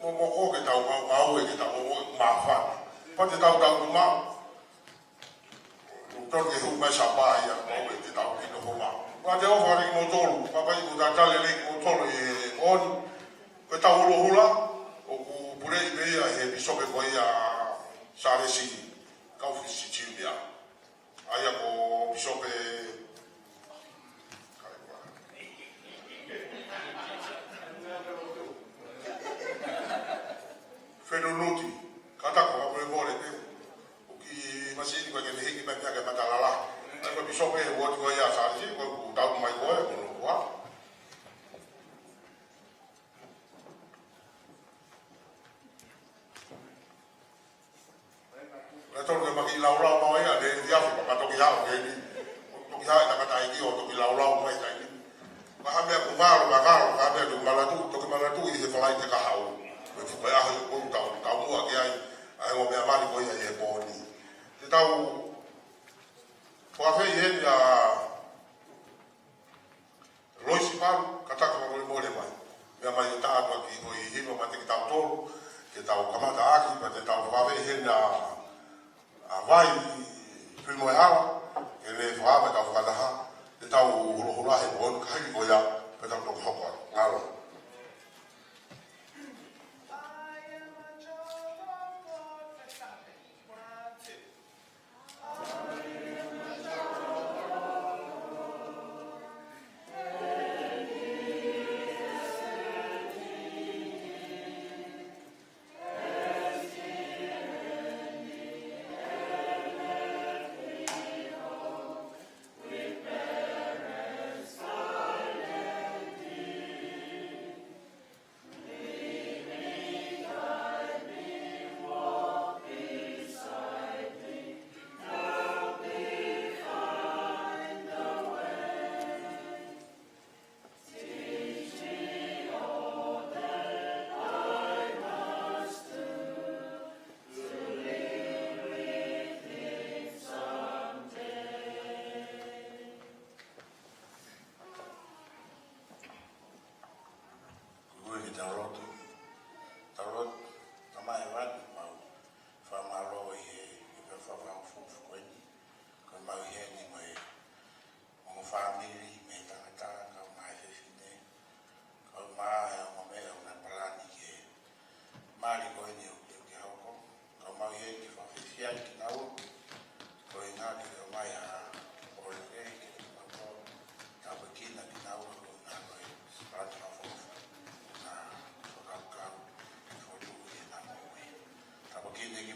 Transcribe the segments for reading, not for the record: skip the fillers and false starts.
mo ke tau mau e ke tau ma fa te tau ma o ke hu mai sa pa ia mo ke tau ki no ma wa te o fari mo tolu pa pa i ta tale le mo tolu e on ko tau lo hula o ku pure i be ia he biso ke ko ia sa le si ka o si chimia aya ko biso pe Fenonuti, kata ko ko mo le o ki masini ko ke hiki ba ka matalala. Ai ko biso pe wo ko ya sa si ko ta mai ko e ko wa. La to ke maki laura mo ya de dia ko ka to ki ha ke ni. To ki ha ta ka tai ki o to ki laura mo ai ni. Ba ha me ko va ba ka me do malatu to ke malatu i se fala te ka ha. Ko ya ho ko ta mo ke ai o me amali ko ia e boni te tau ko afe ye ya loisi paru kata ko mo le mai me mai ta ko ki ko i hino mate ki tau tolu ke tau kamata aki pa te tau ko afe ye na vai primo hala ke le fa ba tau ka ha te tau holo he bon ka ki ko ya pe tau ko hoko ngalo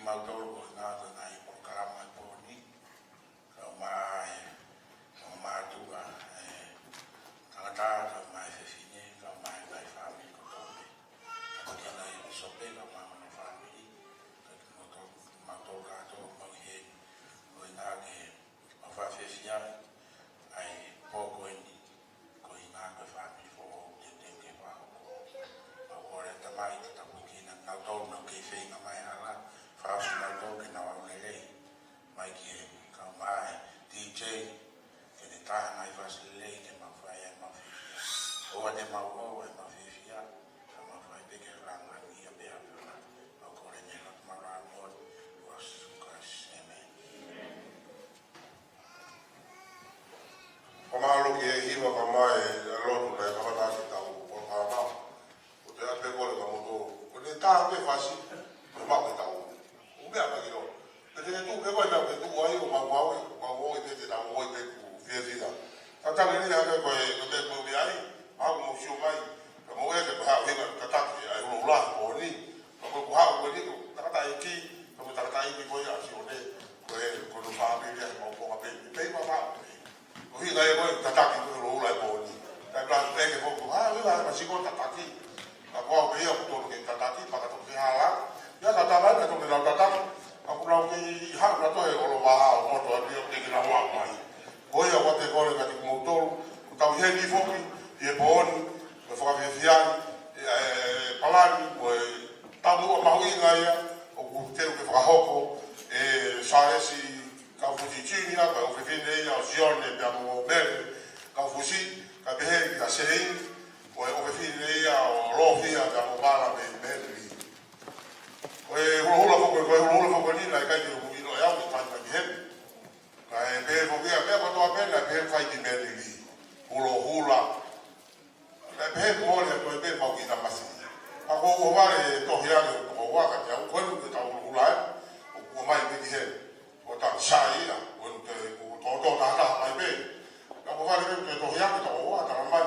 Mautoro na na i por karama por ni ka ma tu ga ta mai se fine ka mai vai family ko to ka na i so pe ka ma na family ka to ma to ga to ma he ko na ke ma fa fe fia ai po ko ni ko ina ka family fo de ke pa ko ora ta mai ta ko ki na to no ke fe na mai ala Fasuna toke na wangele mai ki ka mai DJ ke de ta mai fasile ke ma faya ma fia o de ma o ma fia ka ma fai de ke ranga ni be a o ko le ne ma ra mo was ka seme o ma lo ke hiwa ka mai lo tu le ka ta ki ta o ka ma o te a pe ko le ka mo to o le ta pe fasi ma ko ta be a magiro te tu be ko na be tu ai o ma wo te te da wo te ku vie vida ta ta ni ya ko e te mo bi ai a mo shu mai ko mo e ke ha we ka ta ki ai lo la ko ni ko ha ko ni ko ta ta ki ko ta ta ki ko ya si o ne ko e ko no fa be ya mo ko be be ma fa ko hi ga e ko ta ta ki ko lo la ko ni ta ka e ke ko ha we la ma si ko ta ta ki ka ko be ya ko to ke ta ta ki pa ka to ki ha la ya ka ta ba ka to na ta ta aku lau ki ha na to e o wa ha o to ri o te ki na wa mai o ya wa te ko ka ti mo to ka he ni fo ki e bon me fa fe fian palani o ta mo ma wi nga ya o ku te ke fa hoko sa si ka fu ti chi ni na ka o fe fe ne ya giorni abbiamo bene ka fu si ka be he ka sei o fe fe ne ya o lo fi abbiamo bala be bene to hia ke to wa ka ja ko lu ke ta u lai o mai me di he o ta sai ya o te to ta mai be ka mo va ke to hia ke to wa ta mai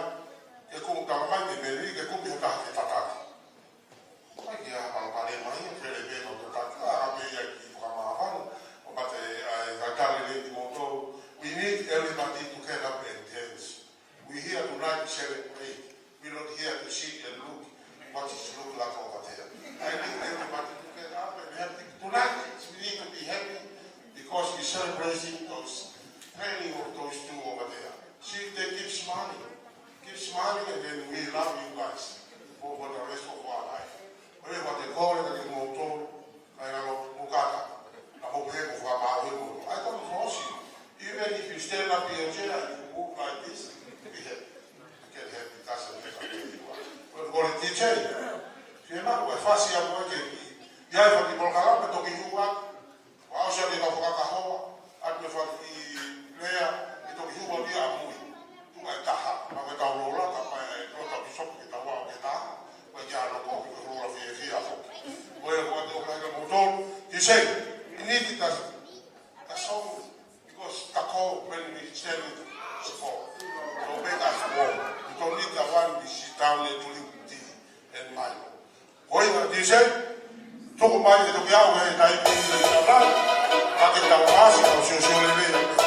ke ku ta mai me be ri ke ku ke ta ke ta ta mai ya pa le mai ke le be to ta ka be ya ki ka ma ha o ba te ai ta le di mo to we need everybody to get up and dance. We're here tonight to celebrate. We're not here to sit and look what it looks like over there. I need everybody to get up and happy. Tonight we need to be happy because we're celebrating those training of those two over there. See, they keep smiling. Keep smiling and then we love you guys for the rest of our life. What they call it, the motor, I don't know, I don't force you. Even if you stand up in your chair and you move like this, be happy. You can help it, doesn't make a difference. But what it teaches you, know, we're fast here, we're getting. You have to be Bolkala, but talking you what? Wow, so they don't forget how, at the fact player, it took you what you are moving. To my Taha, I'm a Rola, my daughter Bishop, with a wow, with that, but you are not going to roll of your fear. Well, what the motor, you say, you need it as all. Because Tako, when we stand it support, so make us warm. We don't need the one we sit down and drink tea and wine. Going on, you say, talk about it, we are going to die in the blood. I get the mask, I'm sure you'll be.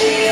She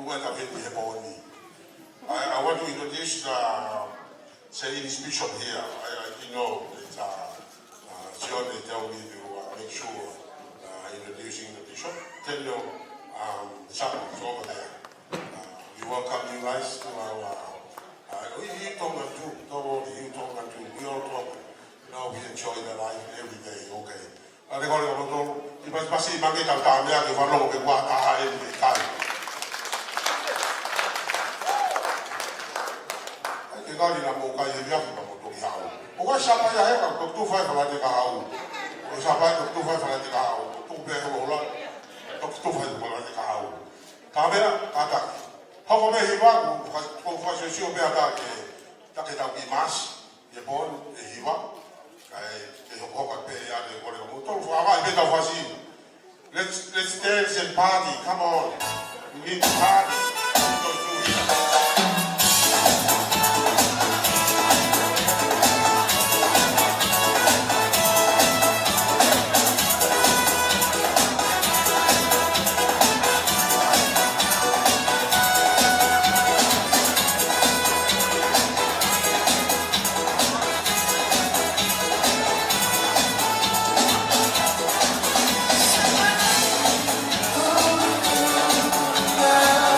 I want to introduce Chinese bishop here. You know that John they tell me to make sure introducing the bishop. Tell you chaplains over there. We welcome you guys to our. You talking too. Don't worry, you talking too. We all talking. Now we enjoy the life every day. Okay. Pasti bagi kata dia ke warna ke buat tahan ini kai. Kita ni nak buka dia kita motor hau. Bukan siapa yang kan doktor fai kalau dia hau. Siapa doktor fai kalau dia hau. Tu berapa orang doktor fai kalau dia hau. Tapi kata, kalau hilang, kalau sesuatu berada ke, tak kita bimas, dia pun hilang. Let's dance and party. Come on. We need to party. Yeah.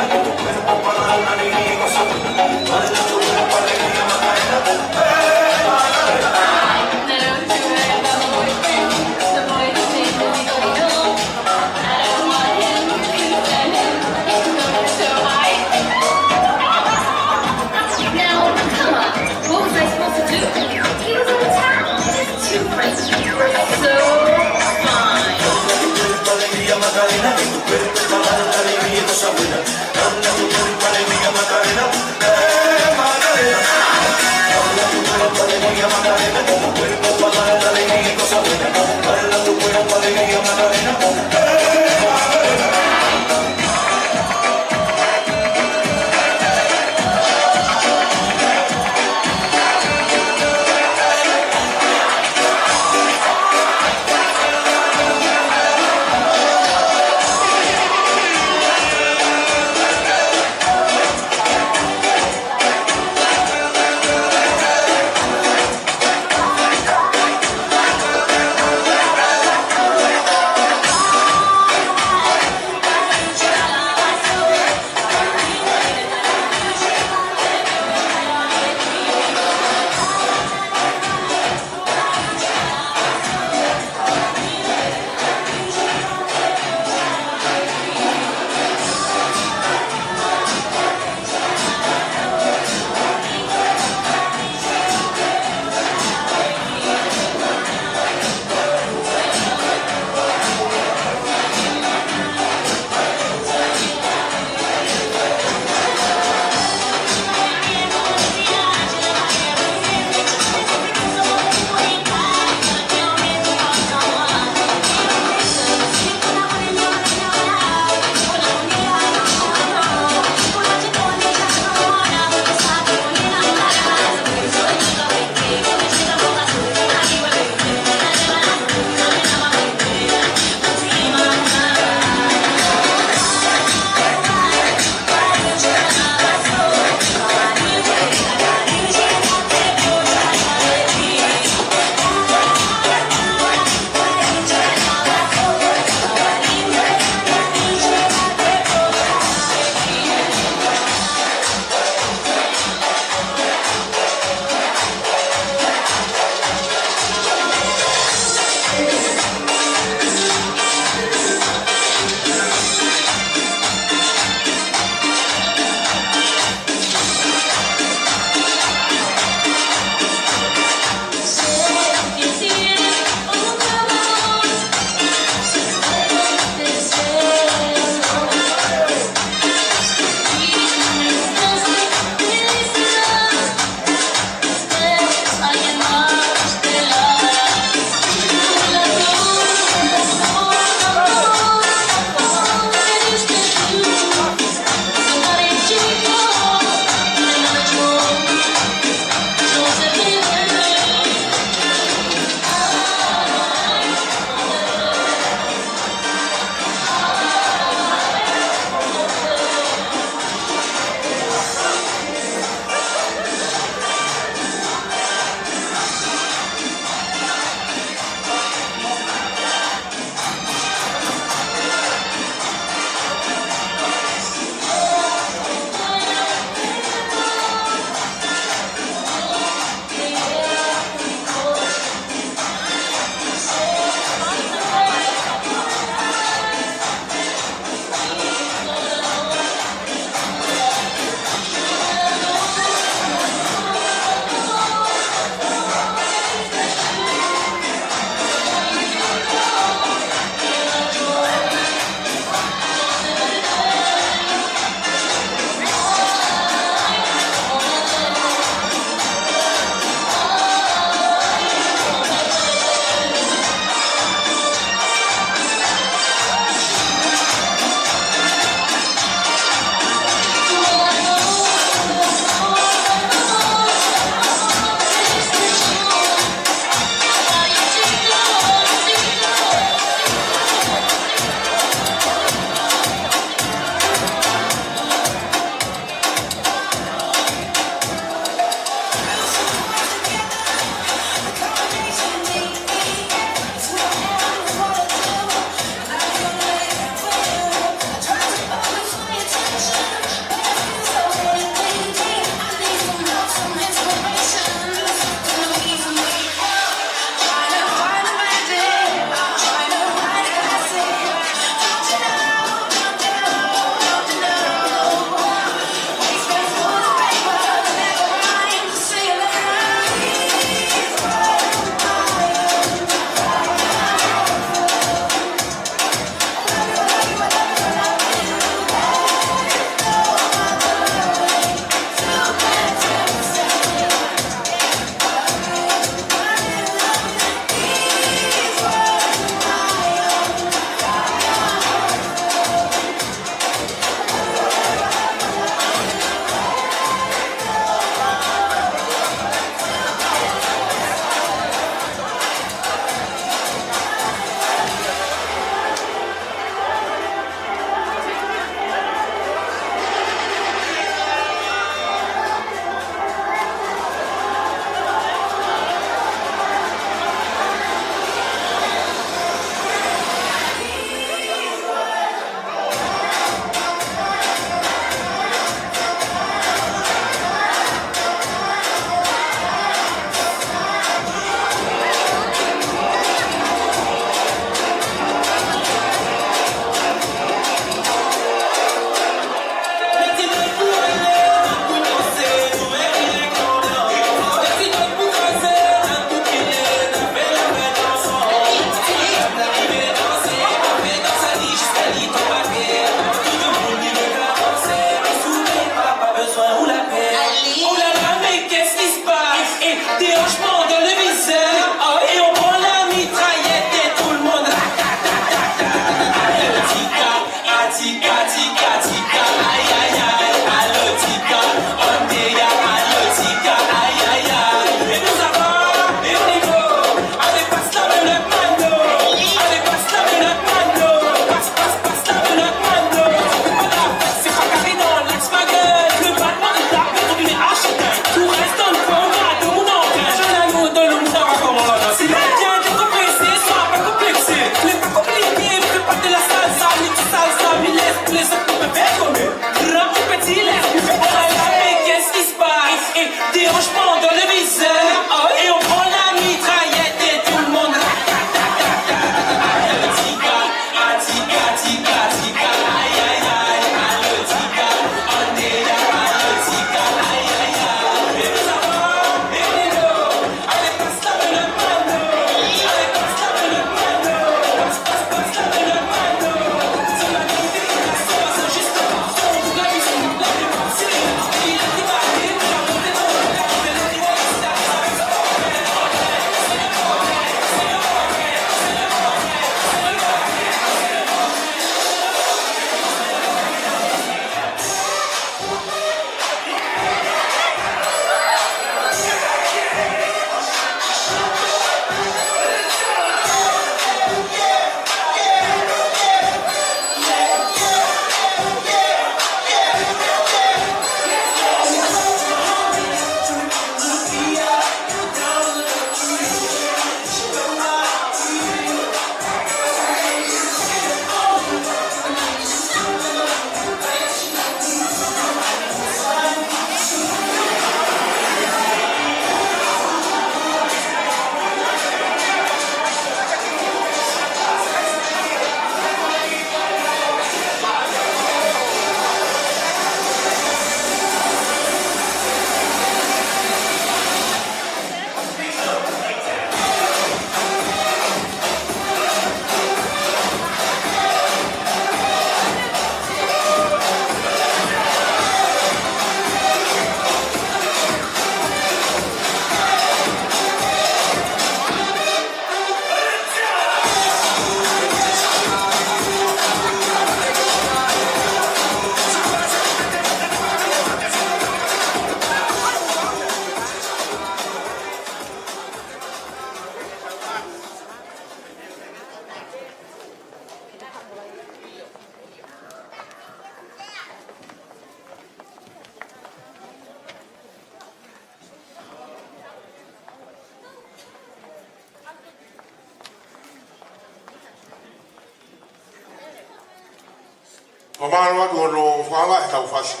Pamalo dono fala e tau fasi.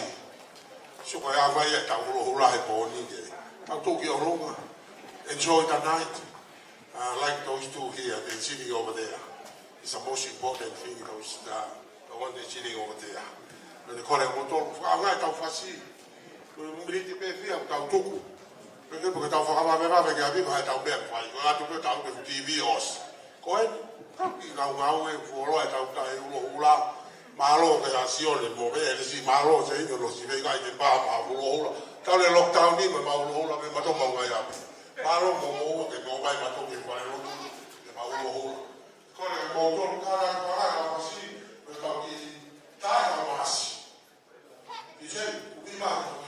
So ko ya vai e tau hula he poni ge. Tau toki o ronga. Enjoy the night. Like those two here, they're sitting over there. It's the most important thing, those the one they're sitting over there. When they call it motor, fala e tau fasi. Mriti pe fia tau toku. Perché tau whakama mera me kia viva hai tau mea kwai. Ko atu pe tau pe TV os. Ko e, i ngau e fuoro e tau tai ulo hula. Malo ke asione mo be e si malo se io lo si vega i pa ma ulo hula. Tau le lockdown ni me ma ulo hula me ma to ma ngai ape. Malo mo ke mo vai ma to ke fai lo ke ma ulo hula. Ko le mo to kara kara ma si pe tau ki tai ma mas. Dice, ubi ma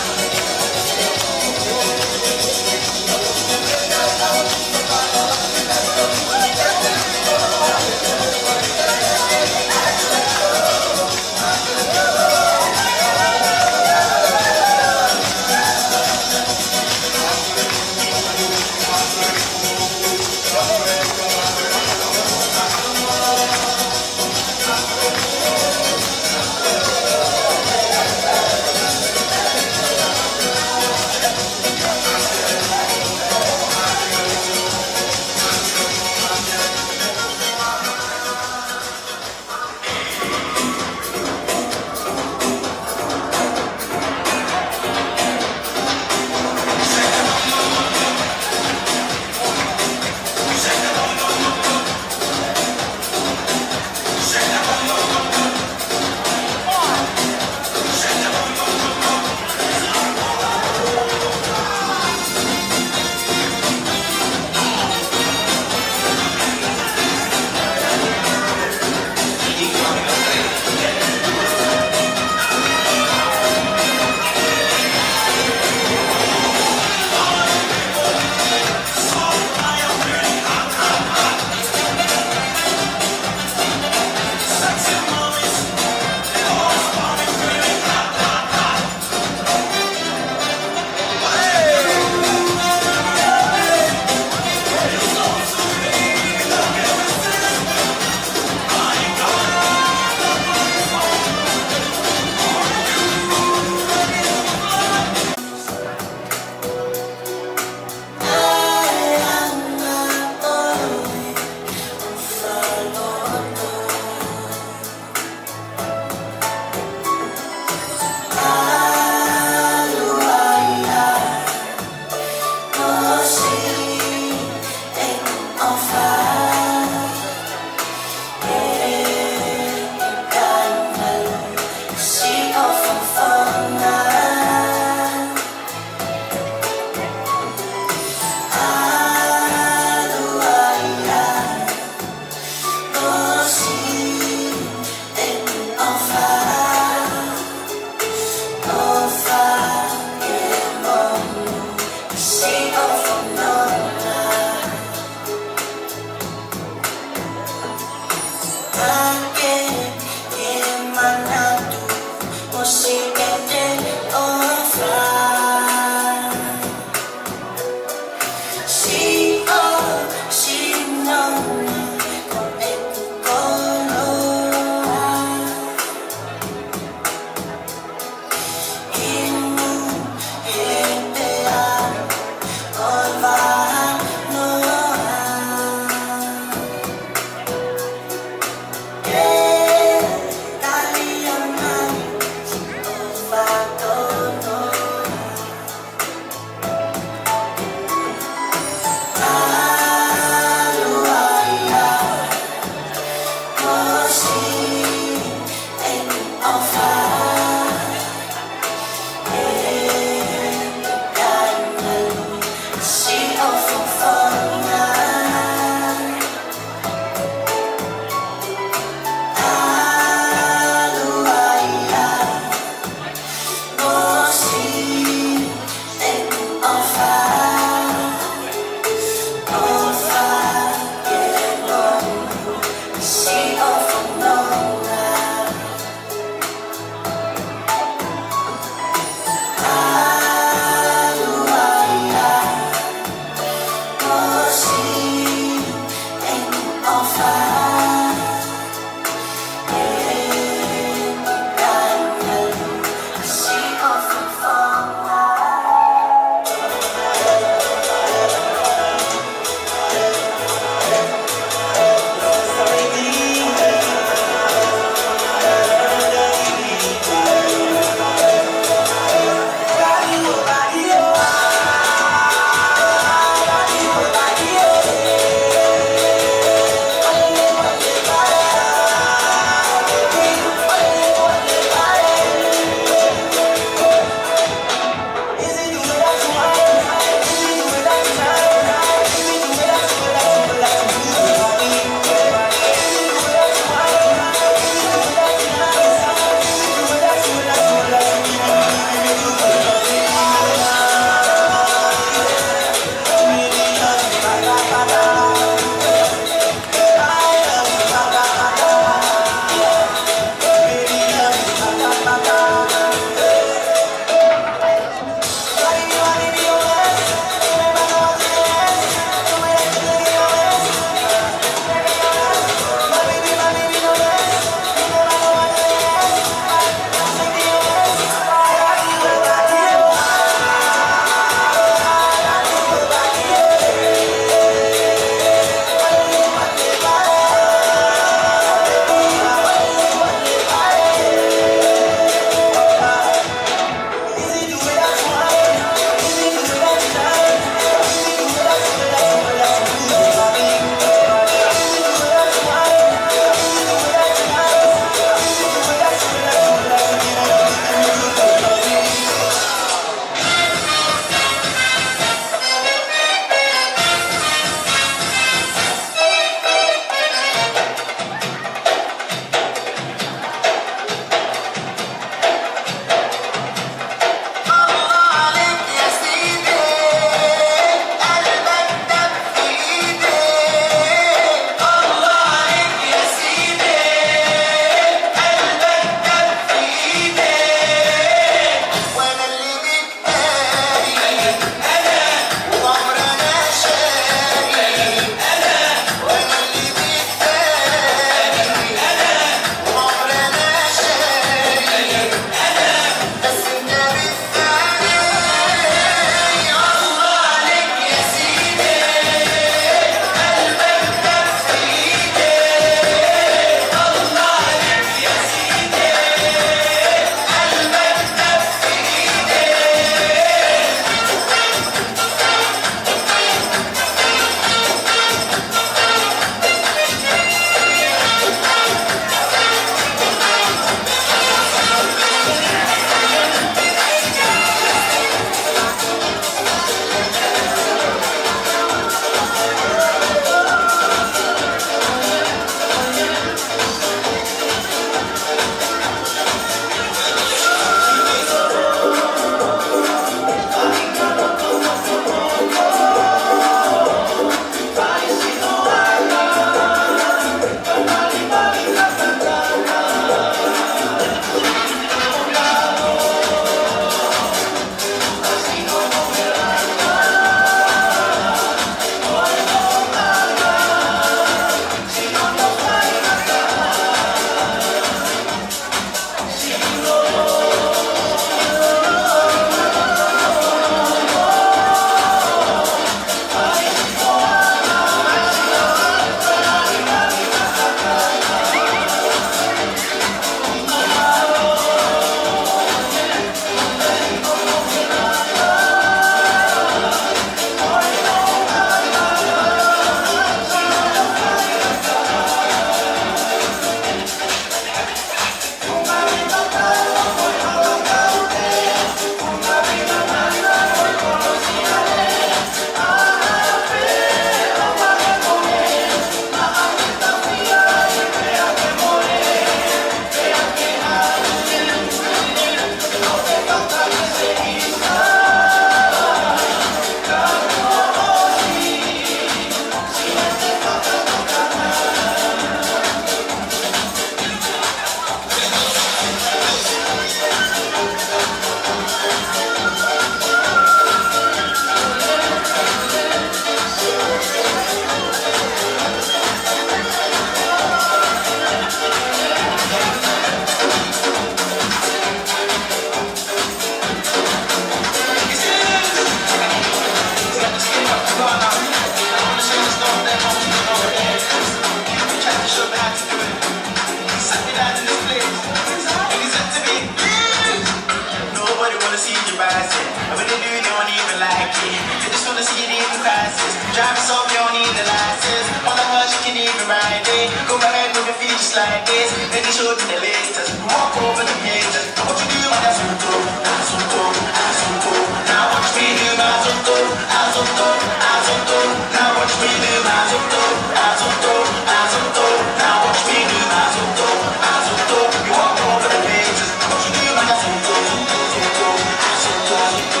crisis. Driving so you don't need the license. On the bus you can even ride it. Go ahead with your feet just like this. Making sure that the latest. Walk over the haters. What you do, man, asunto, asunto, asunto. Now watch me do my asunto, asunto, asunto. Now watch me do my asunto, asunto, asunto. Now watch me do my asunto, asunto. You walk over the haters. What you do, man, asunto, asunto, asunto, asunto,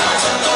asunto.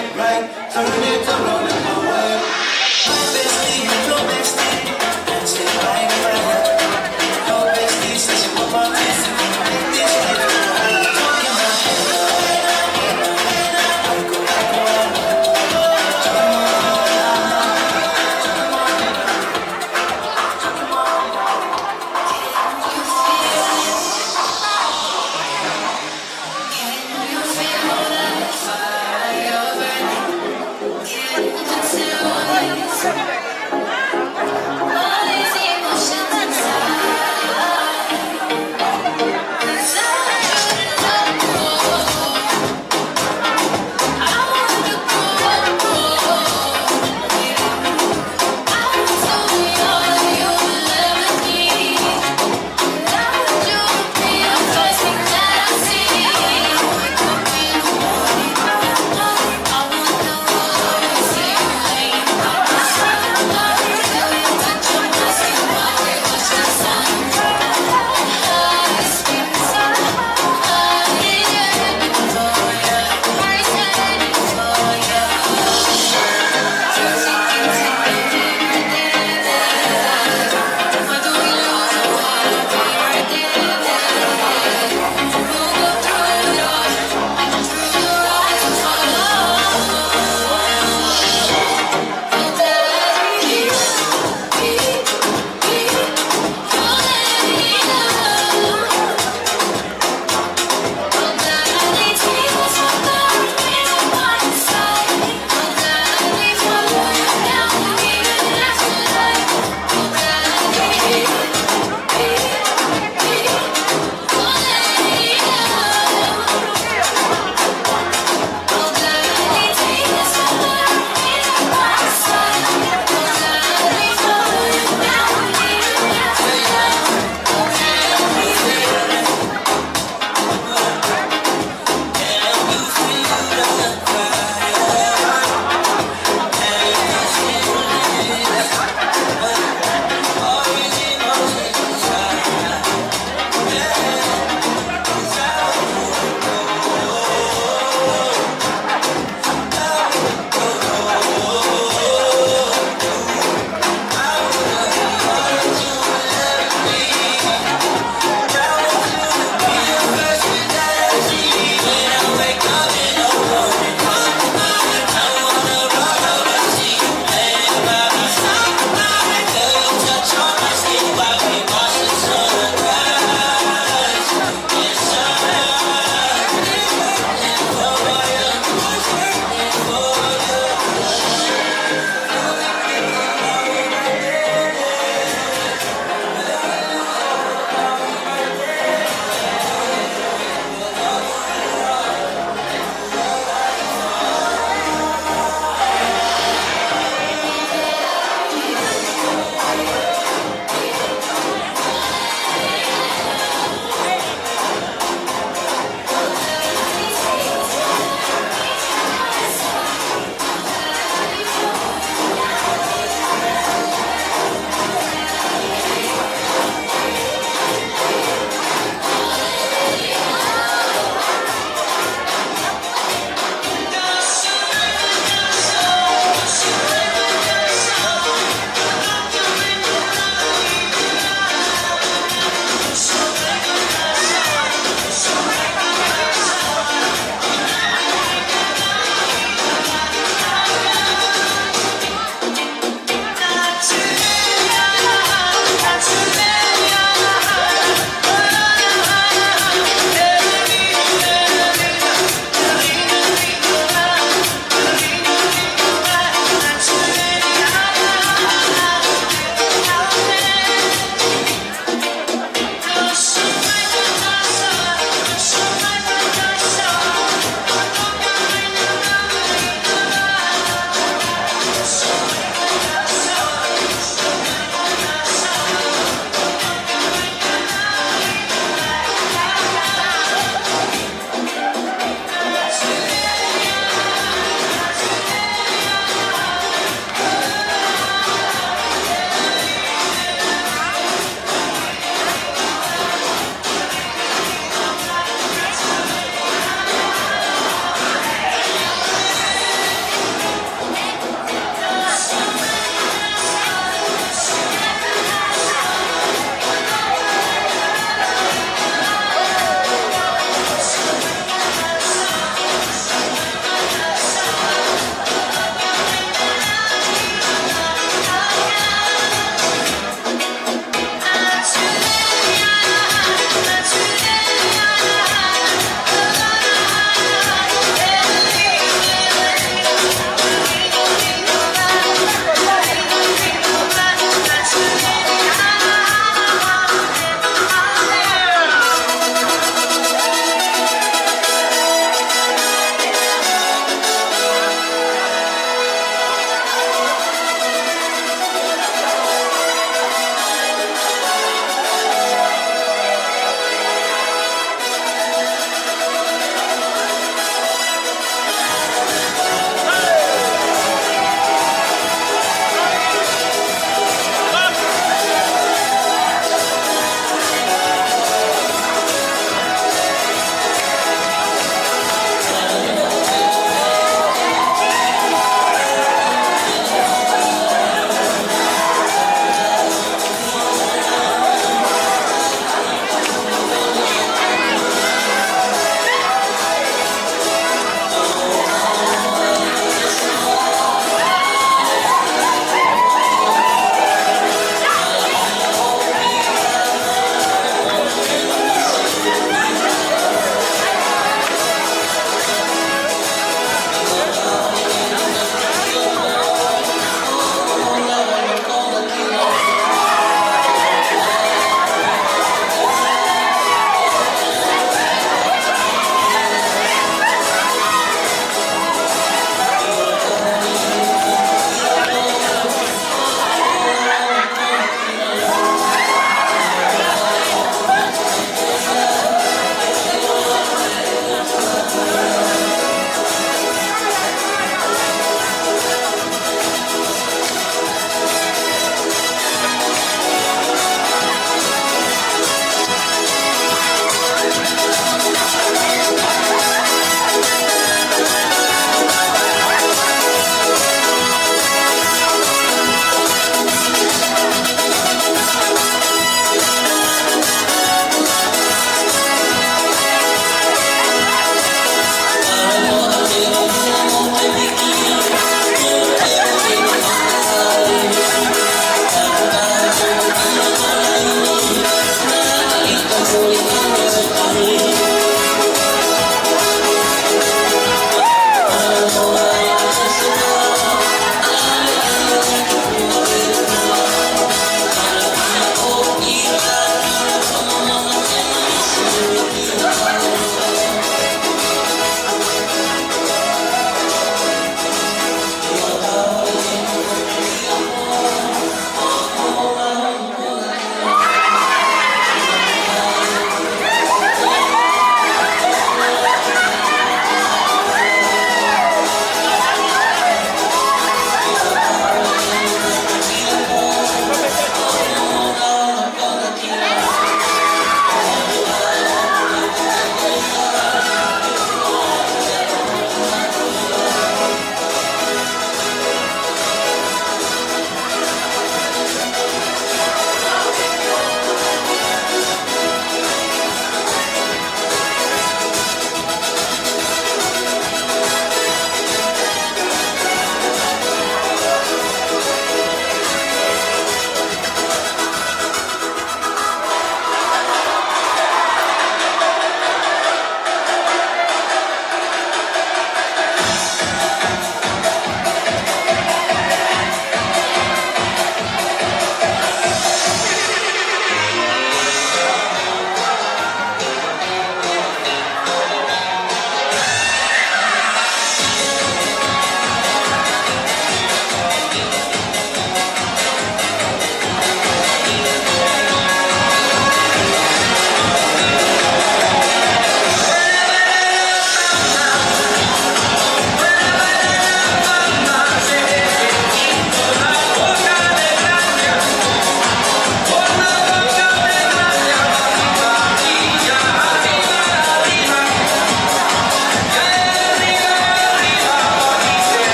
right. Turn it around in my way. My bestie, your bestie, dancing right. Your bestie says she want my kiss. Make this shit go high. Talking about Can you feel that fire burning?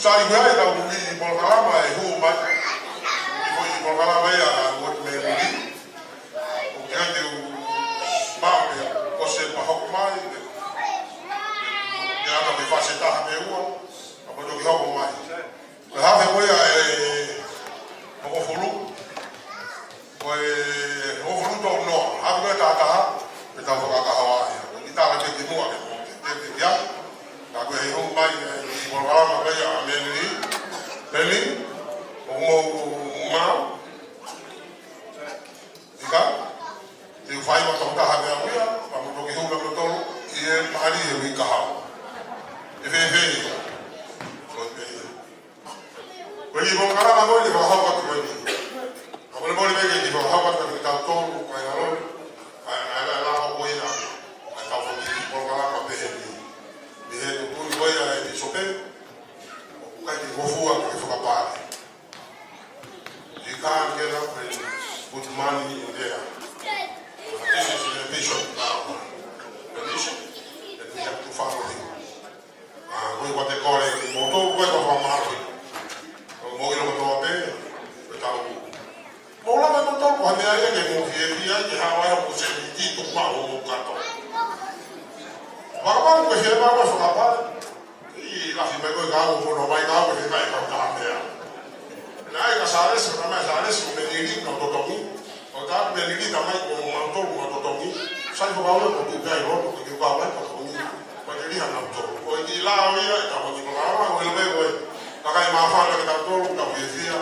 Sari gue da umi bolkalama huma. Foi bolkalama ya what me ni. O que é o babe você para hokmai. Ya da me faz estar me rua. A do que homo mai. La have foi o fulu. Foi o fulu do no. Have tá tá foca hawa. Ni tá vai ter que no que ya. Tá com o mai bolkalama ya me Beli, mau, jika fai waktu kita hari aku ya, kamu pergi hukum betul, ia hari ini kau, ini, beli bongkar apa boleh bawa apa tu beli, kamu boleh beli di bawa apa tu kita tahu, kaya lo, ada apa boleh nak, tahu beli bongkar apa beli tu pun boleh di shopee. Like the Wofua for a party. You can't get up and put money in there. This is the vision now. The mission that we have to follow him. What they call it, the motto, what of our market. Mogil Motope, without Mola Motor, when they are getting here, you have a possibility to follow Kato. Baba, we hear about for a party. La fibra que hago por no bailar porque me cae con cambia. La hay que saber si no me sale si me dirige no totomi. O tal me dirige también con motor con totomi. Sai ko bawo ko tu dai ro ko ki bawo ko totomi. Ko dirige na to. Ko di la wi la ta ko ni ko bawo ko le ko. Ta kai ma fa la ta to ta fia.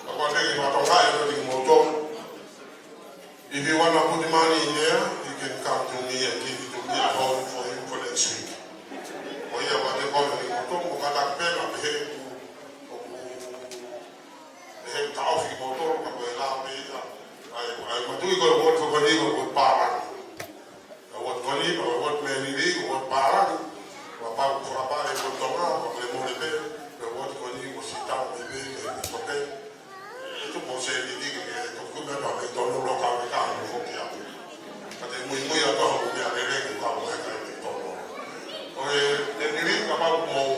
Ko te ki ma to kai ro di motor. If you want to put money in there, you can come to me and give it to me at home for you for next week. Oye, what they call it, como cada pena, coffee, motor, la pena. I do go to work for with power. What money, or what many league, what power, what power for a body, what tomorrow, what they want to pay, what money was sit down, maybe, it's okay. Itu boleh jadi, tu pun dah ada tolong lokal mereka untuk dia. Tapi mui atau aku dia ada yang tahu mereka itu tolong. Oke, jadi kapal mau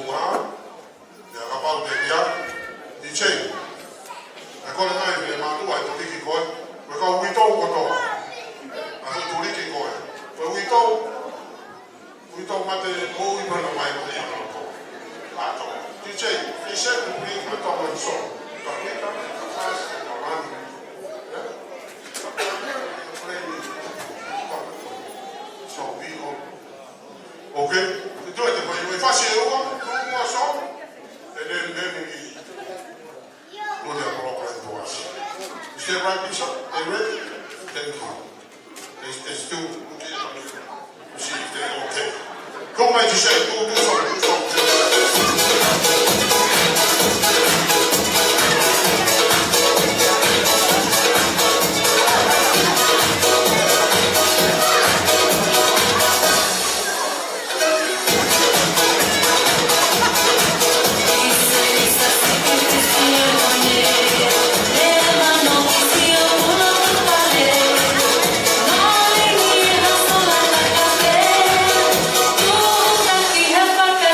ya kapal dia dicek. Aku nak ni malu aku pergi kau, mereka wito koto. Aku tulis kau. Wito mate mau ibu nama ibu dia koto. Atau dicek beri koto langsung. Tapi kan pas orang Ok, então eu faço uma só, e then we put a block right to us. You see right, Bishop? They ready? Thank you. They still looking at me to see if they're okay. Come on, you say, do something. Hãy subscribe cho kênh Ghiền Mì Gõ để không bỏ lỡ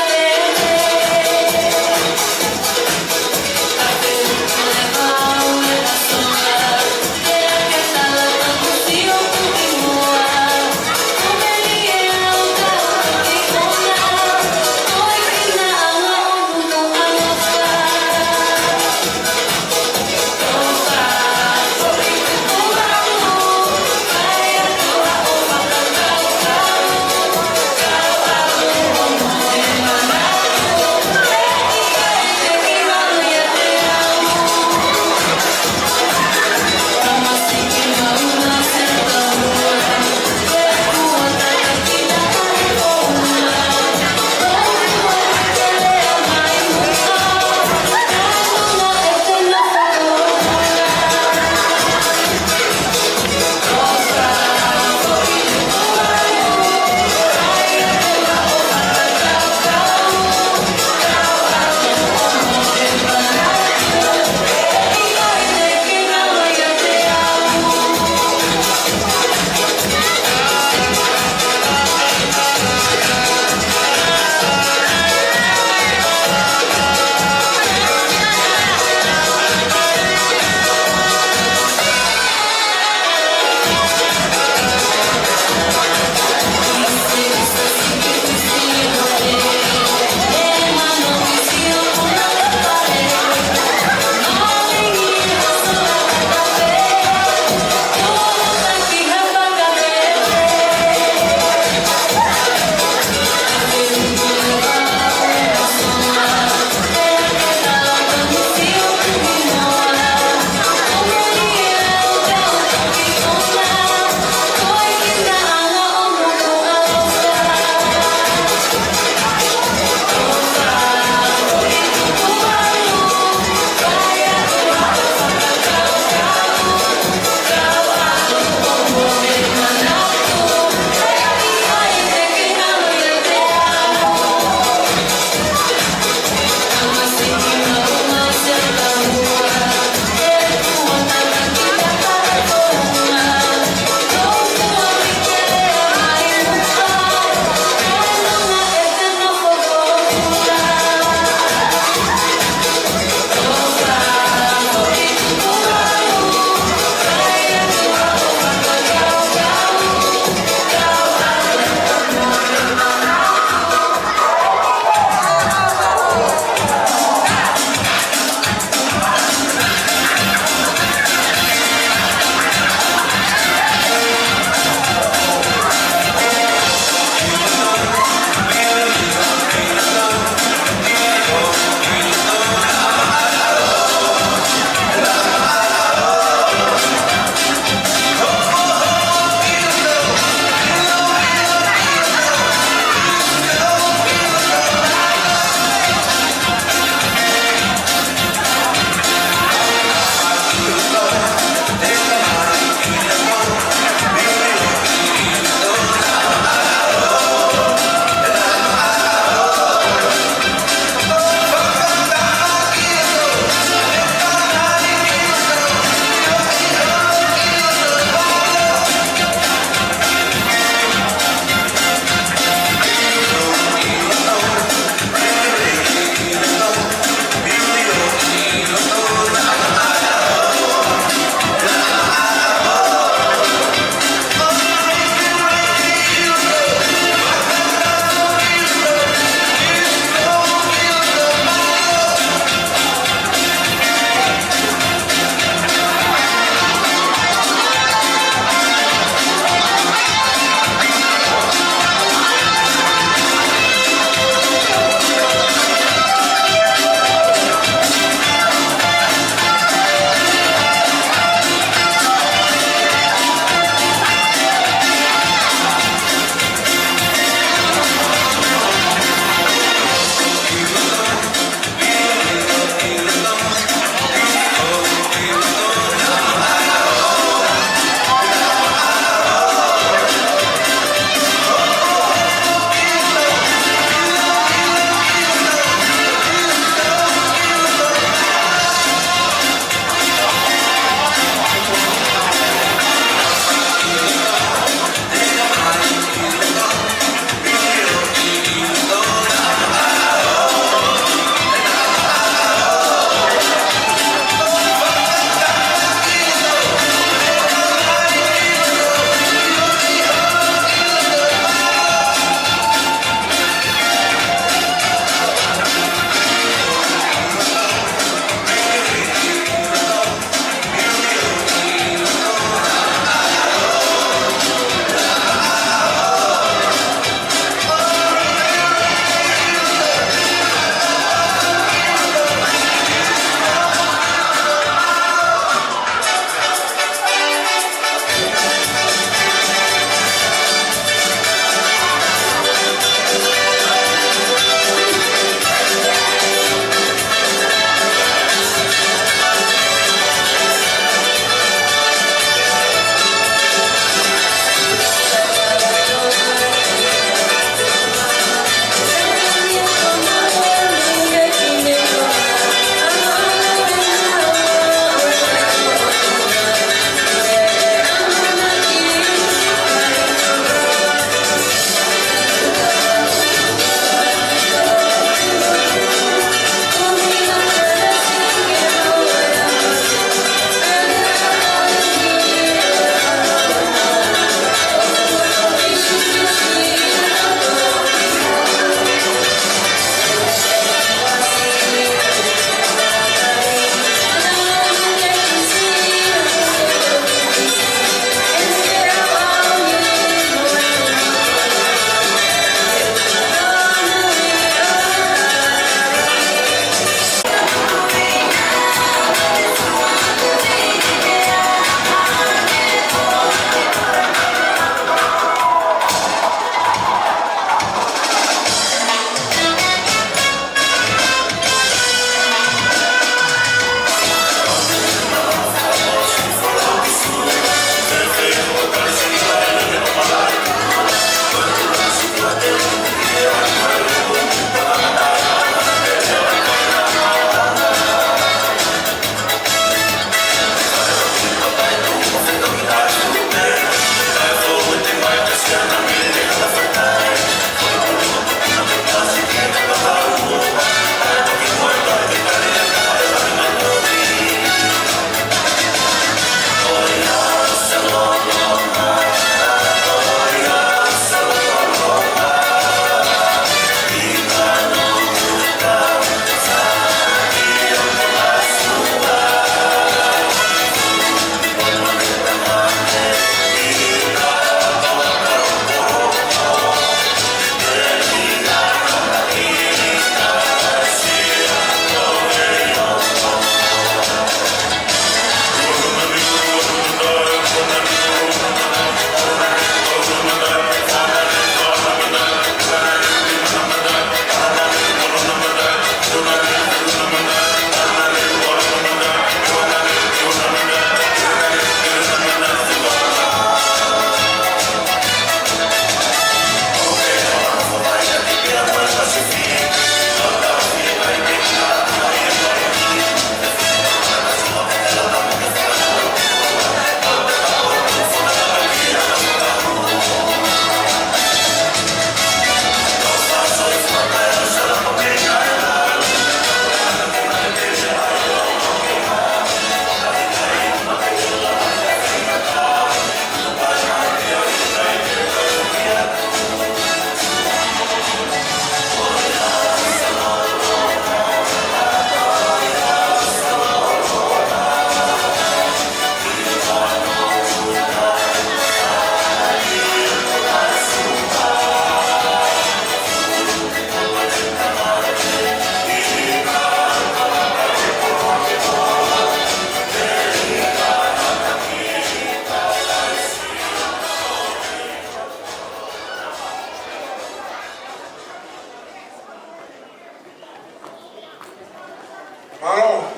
Malo,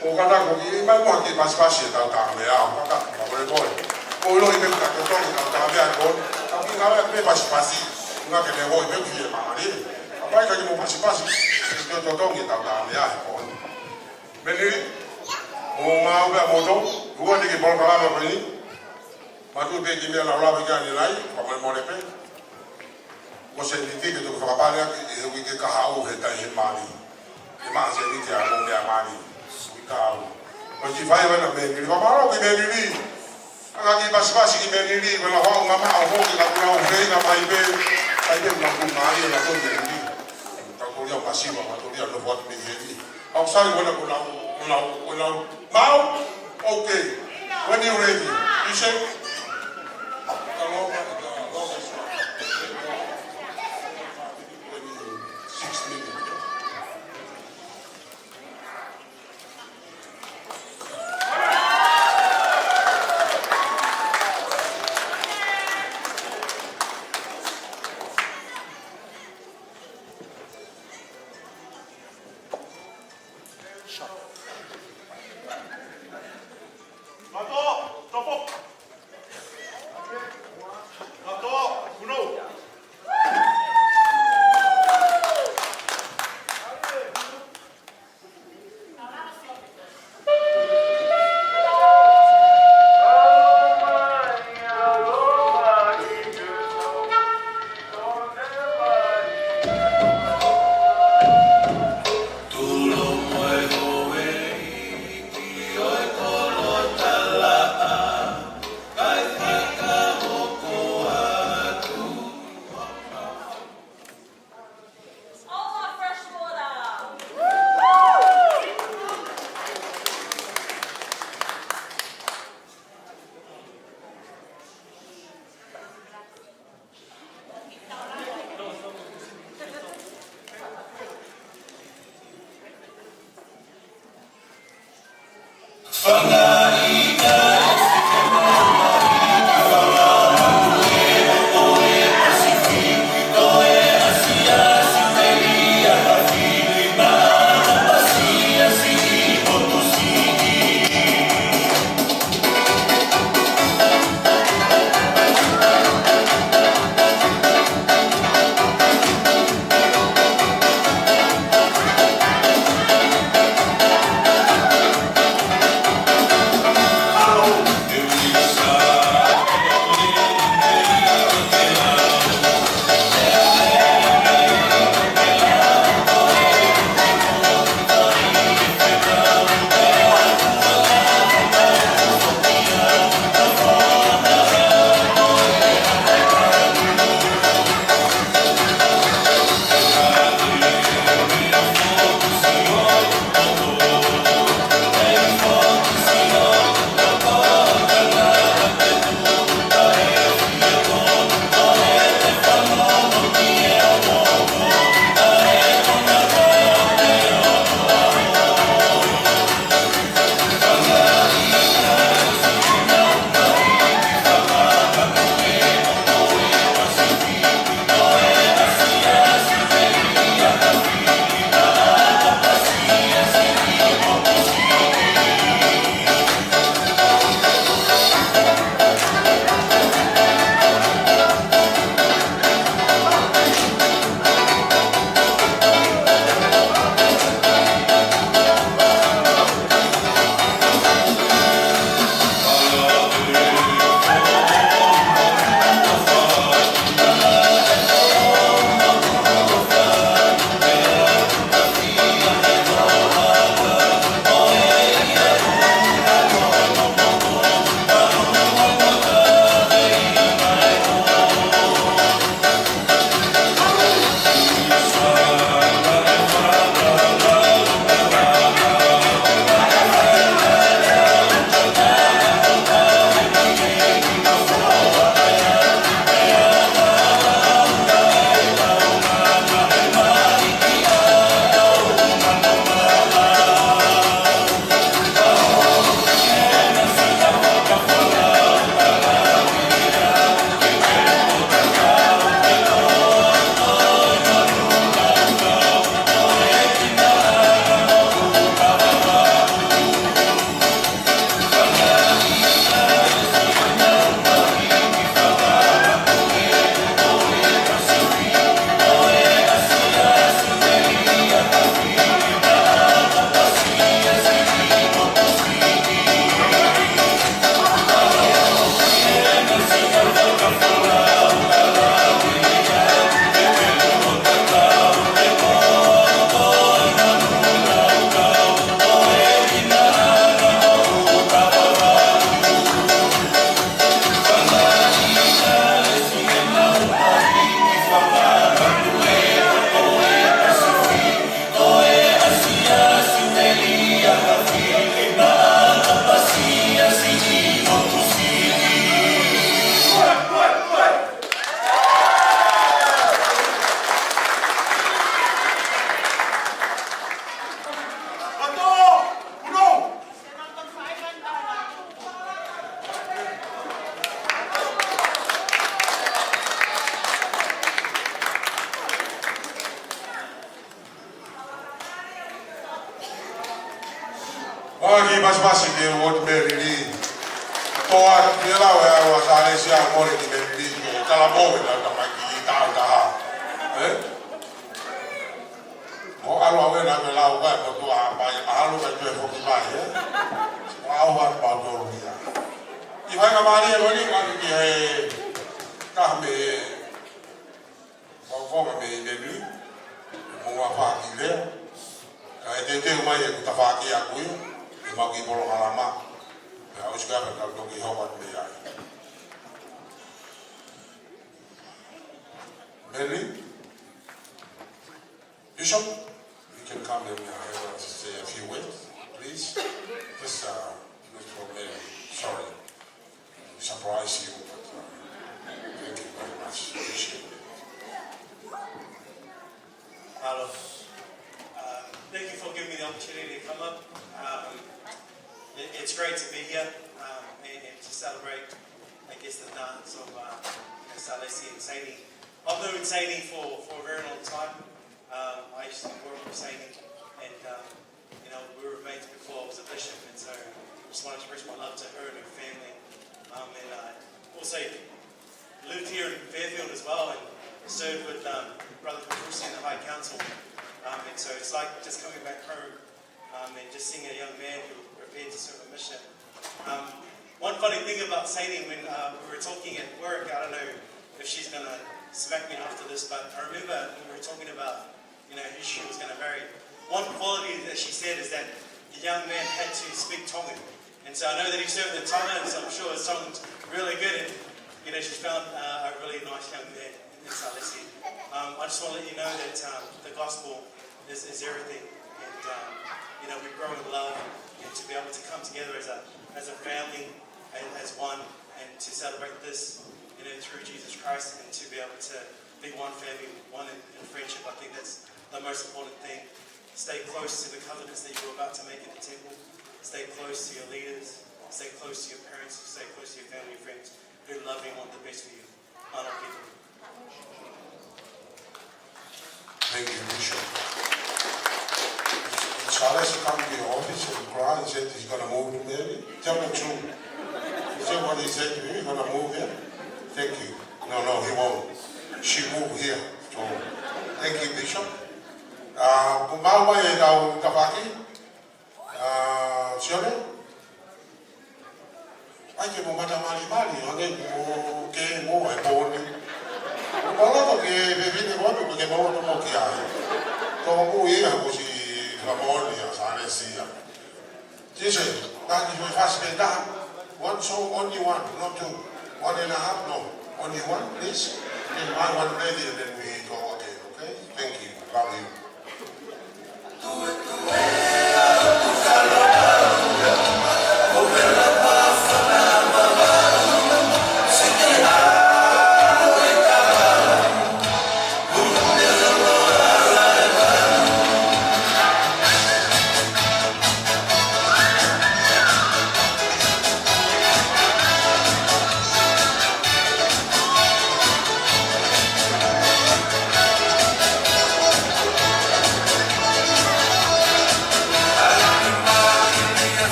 o kata ko ki mai mo ki pas ta ta me a o kata ka ko le ko. O lo i be ka ko to ta me a ko. Ka ki ka me pas nga ke le wo i be ki ma ni. Apa ka ki mo pas ki to to ngi ta me a ko. Beni o ma o be mo to, o ni ki bon ka ma ni. Ma tu be ki me la la be ka ni lai, ko mo le pe. Ko se ni ki to ka pa ya ki e wi ke ka ha o he ta he ma ni. Ma se ni ti a mo le a ma ni. Oggi fai una meglio, ma non che meglio, anche i passi che meglio, quella una mano, una frena, ma i bei una puntata, una cosa lì, una passiva, ma tu lo vuoi meglio. Ho sai quella, now, okay, when you're ready, you say, 6 minutes. Wagi basi ke wot merili. Toa kila wa wa sare sia more ki merili. Kala bowe la tamaki ta. Mo alo we na la wa ko to a pa alo ka to fo ki ba ye. Wa wa pa to ria. Ki vai ka mari lo ni ka ki ka me ko me merili. Mo wa fa ki le. Ka te mai ku ta fa ki a ku. Magi bolo halama, ya harus kau kalau pergi hawan dia. Mary, Bishop, you can come in and say a few words, please. Just from Mary. Sorry, surprise you, but thank you very much. Appreciate it. Hello. Thank you for giving me the opportunity to come up. It's great to be here and to celebrate, I guess, the dance of Salesi and Saini. I've known Saini for a very long time. I used to work with Saini, and we were mates before I was a bishop, and so I just want to express my love to her and her family. And also lived here in Fairfield as well, and served with Brother Petrucci in the High Council. And so it's like just coming back home and just seeing a young man who prepared to serve a mission. One funny thing about Saini, when we were talking at work, I don't know if she's going to smack me after this, but I remember when we were talking about who she was going to marry. One quality that she said is that the young man had to speak Tongan. And so I know that he served in Tonga, so I'm sure his Tongan's really good. And she's found a really nice young man in Salesi. I just want to let you know that the gospel is everything, and we grow in love, and to be able to come together as a family, as one, and to celebrate this, through Jesus Christ, and to be able to be one family, one in friendship. I think that's the most important thing. Stay close to the covenants that you're about to make in the temple. Stay close to your leaders. Stay close to your parents. Stay close to your family and friends who love you and want the best for you. Honor people. Thank you, Bishop. Charles come to your office and cry and said he's going to move to Mary. Tell the truth. Is that what he said to you? He's going to move here? Thank you. No, he won't. She moved here. So, thank you, Bishop. Kumawa e tau kapaki. Sione? Ai ke mo mata mali, age mo ke mo e poni. Kumawa ke bebine mo ke mo to mo kia. Ko mo e ha ko si Ramoni ya sane sia. Jesus, that is what fast get done. One song, only one, not two. 1.5, no. Only one, please. Then one lady, and then we go again, okay? Thank you. Love you.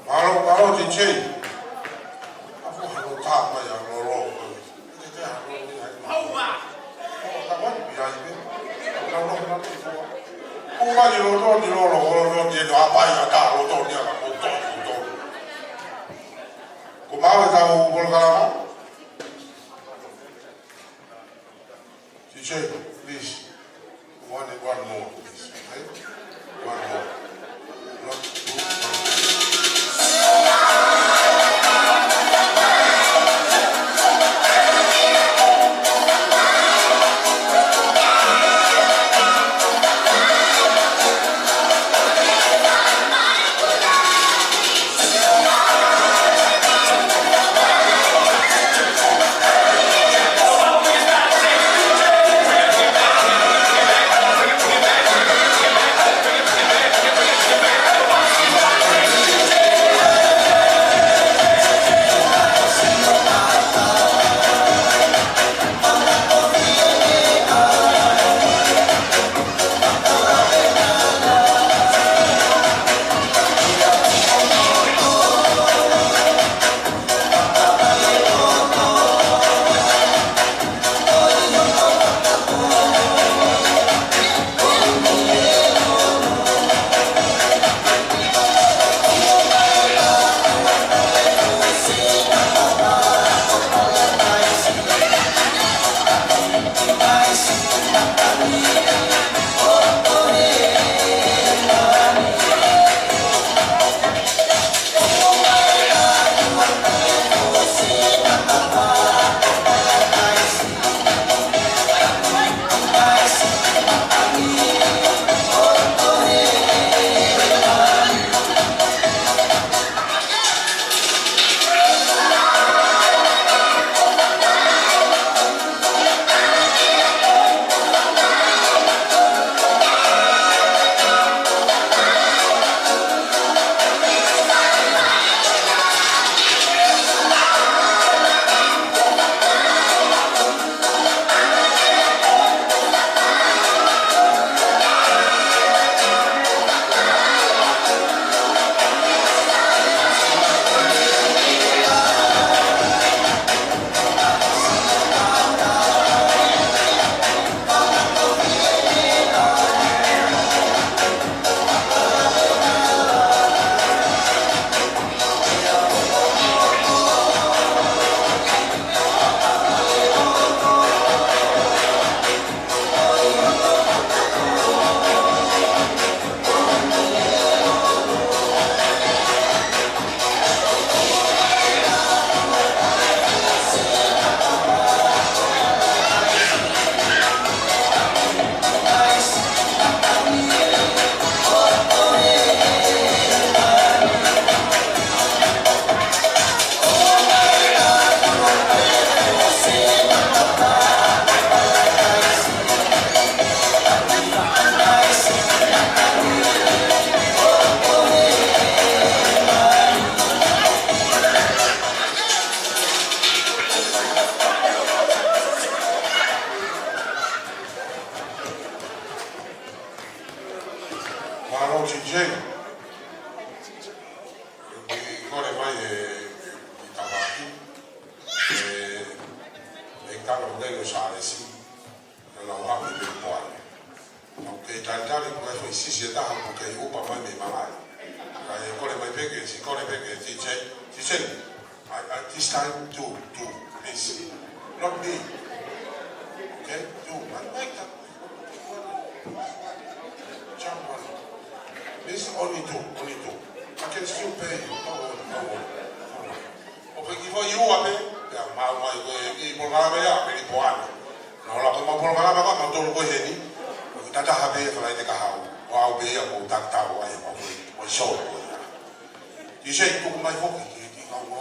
Malo di che. Aku harus tak bayar lorong. Kita harus ni. Hawa. Kawan biar ini. Lorong nanti semua. Kuma di lorong di apa ya tak lorong dia lah motor. Kuma tahu boleh Teacher, please. One more, please. Okay? One more. Not two, one more. Malo DJ. Ora vai di tabacchi e calo dello sale sì la uami del cuore ok tantare come fai si si da perché upa mai mi mamai ora mai perché si corre perché DJ at this time do please not me okay do one like that jump one this only two I can still pay you no worry okay for you ape ya ma i programa ya pe poana no la como programa ka ma to ko heni tata habe fa ite ka ha wa be ya ko tak ta wa ya ko show you say ko mai fo ki ka wa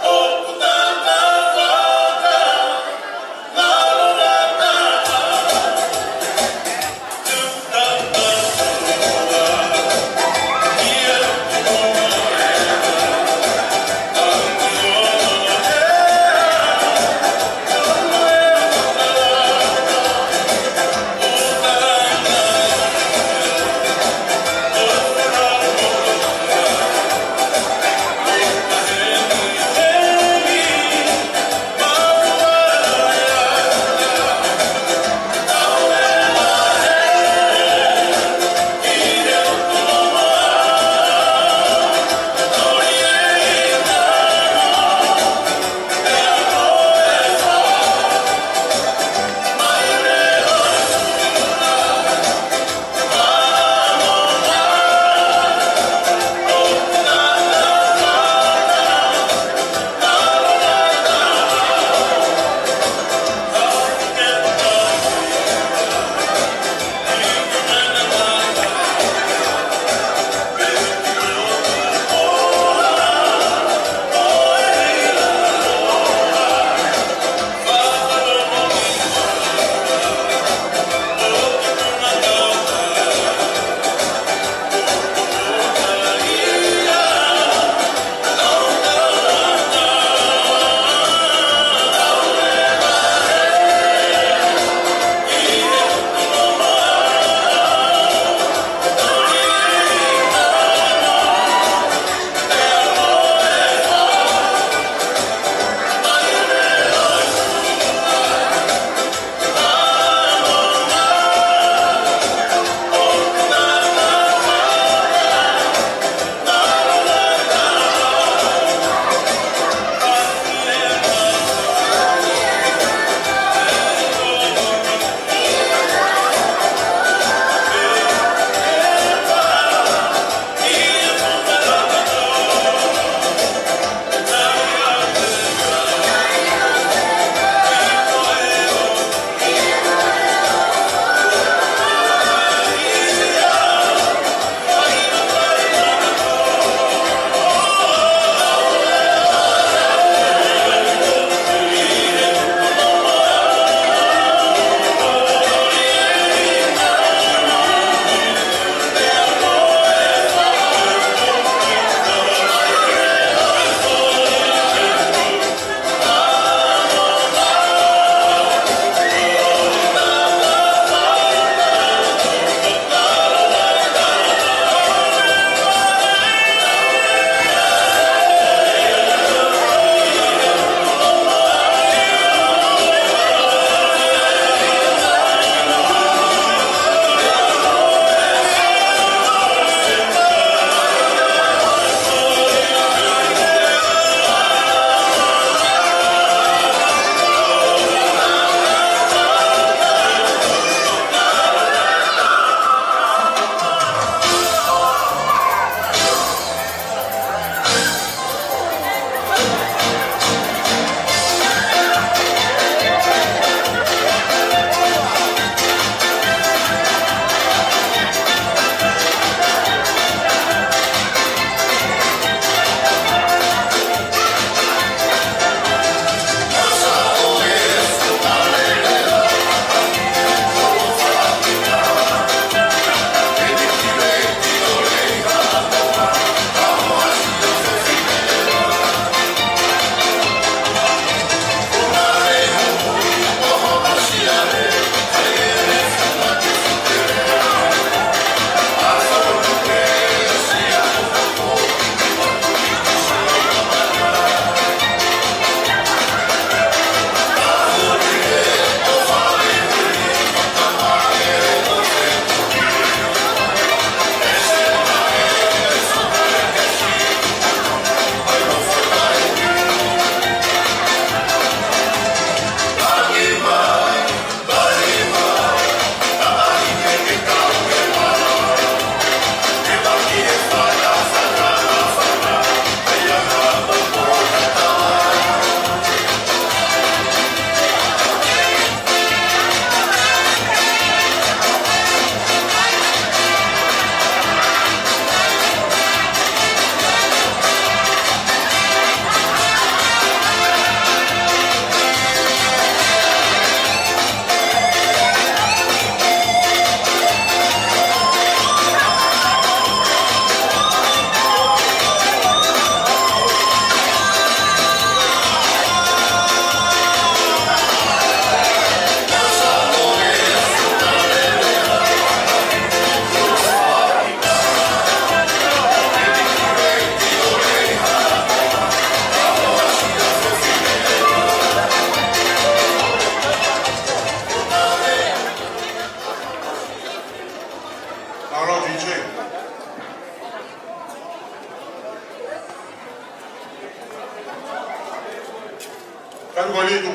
Oh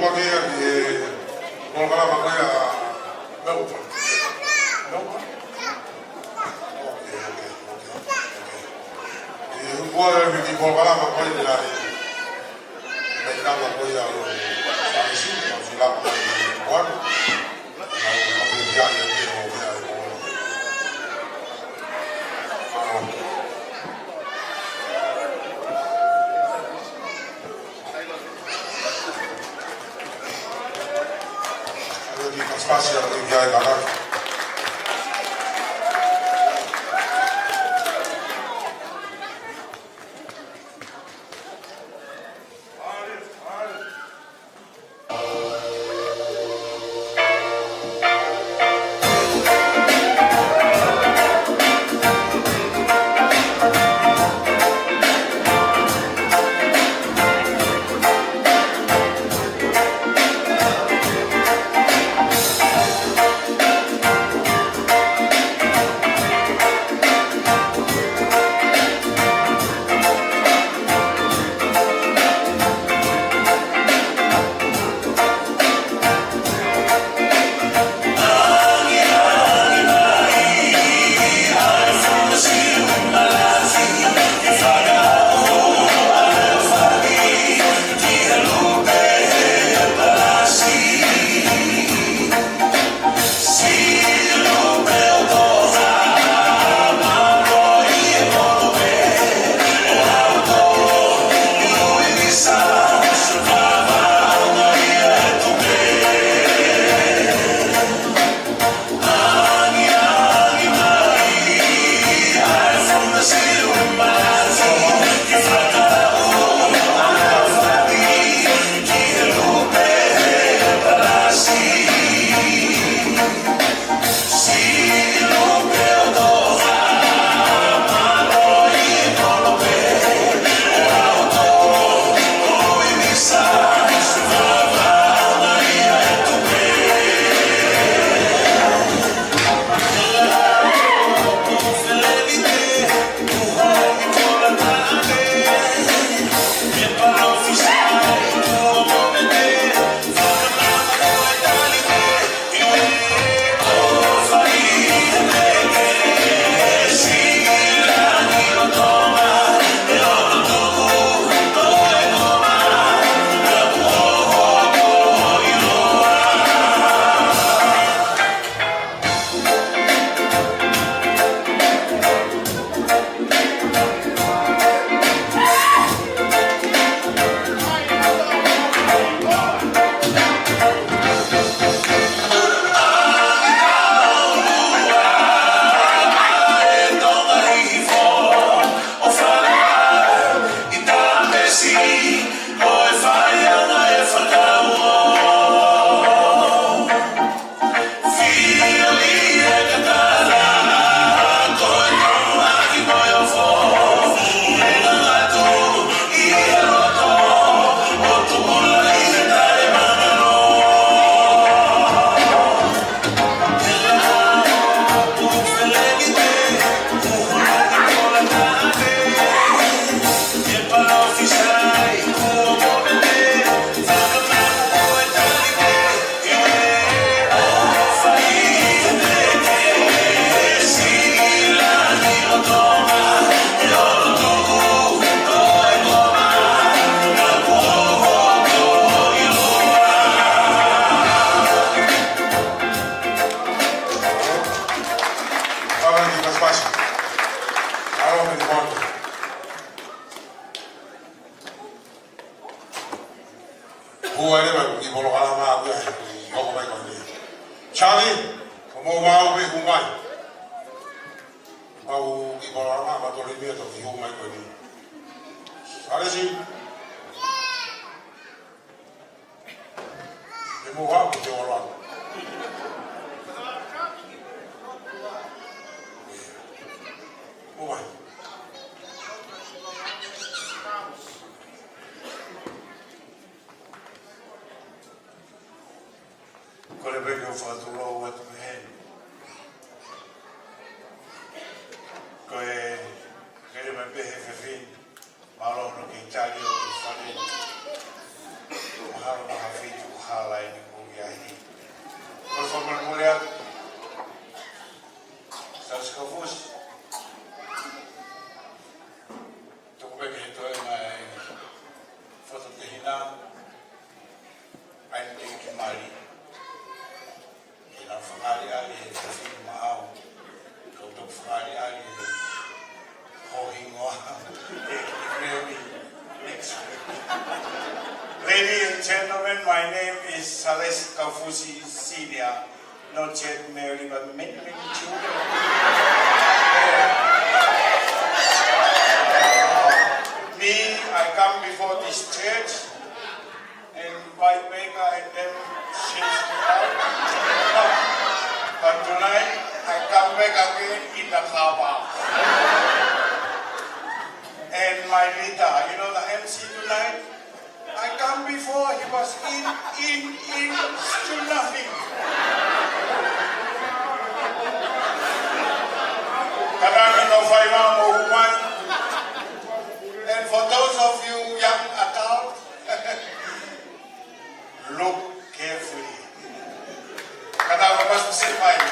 pakai di kalau pakai ya berapa? Berapa? Oke. Gua bikin kalau pakai di hari. Mereka pakai ya dari sini kalau sudah pakai buat pakai dia yang dia mau dia. Spazio di via Italia. Charlie, como mau be humai. Au ki balama ba to le to ki humai ko ni. Sale si. E mo ha ko te ora. Mo vai. Kole beke o whakaturo o atu me hen. Koe kere me pehe whewhin, maro no ki tari o ki whare. Maharo na hawhitu Korea, Salas Kaufusi. Toko peke he toi mai whakatehina, ai te ki mari. E nā whakari ali he tawhiri maau, koutou whakari ali he hohingoa, e reoni next week. Ladies and gentlemen, my name is Sales Kaufusi Senior, not yet married, but many children. Me, I come before this church and invite Mega and them chase me out. But tonight, I come back again in the car park. And my leader, you know the MC tonight? I come before, he was in, still nothing. Karami no whaima mo humai. And for those of you young adults, look carefully. Karami must sit by you.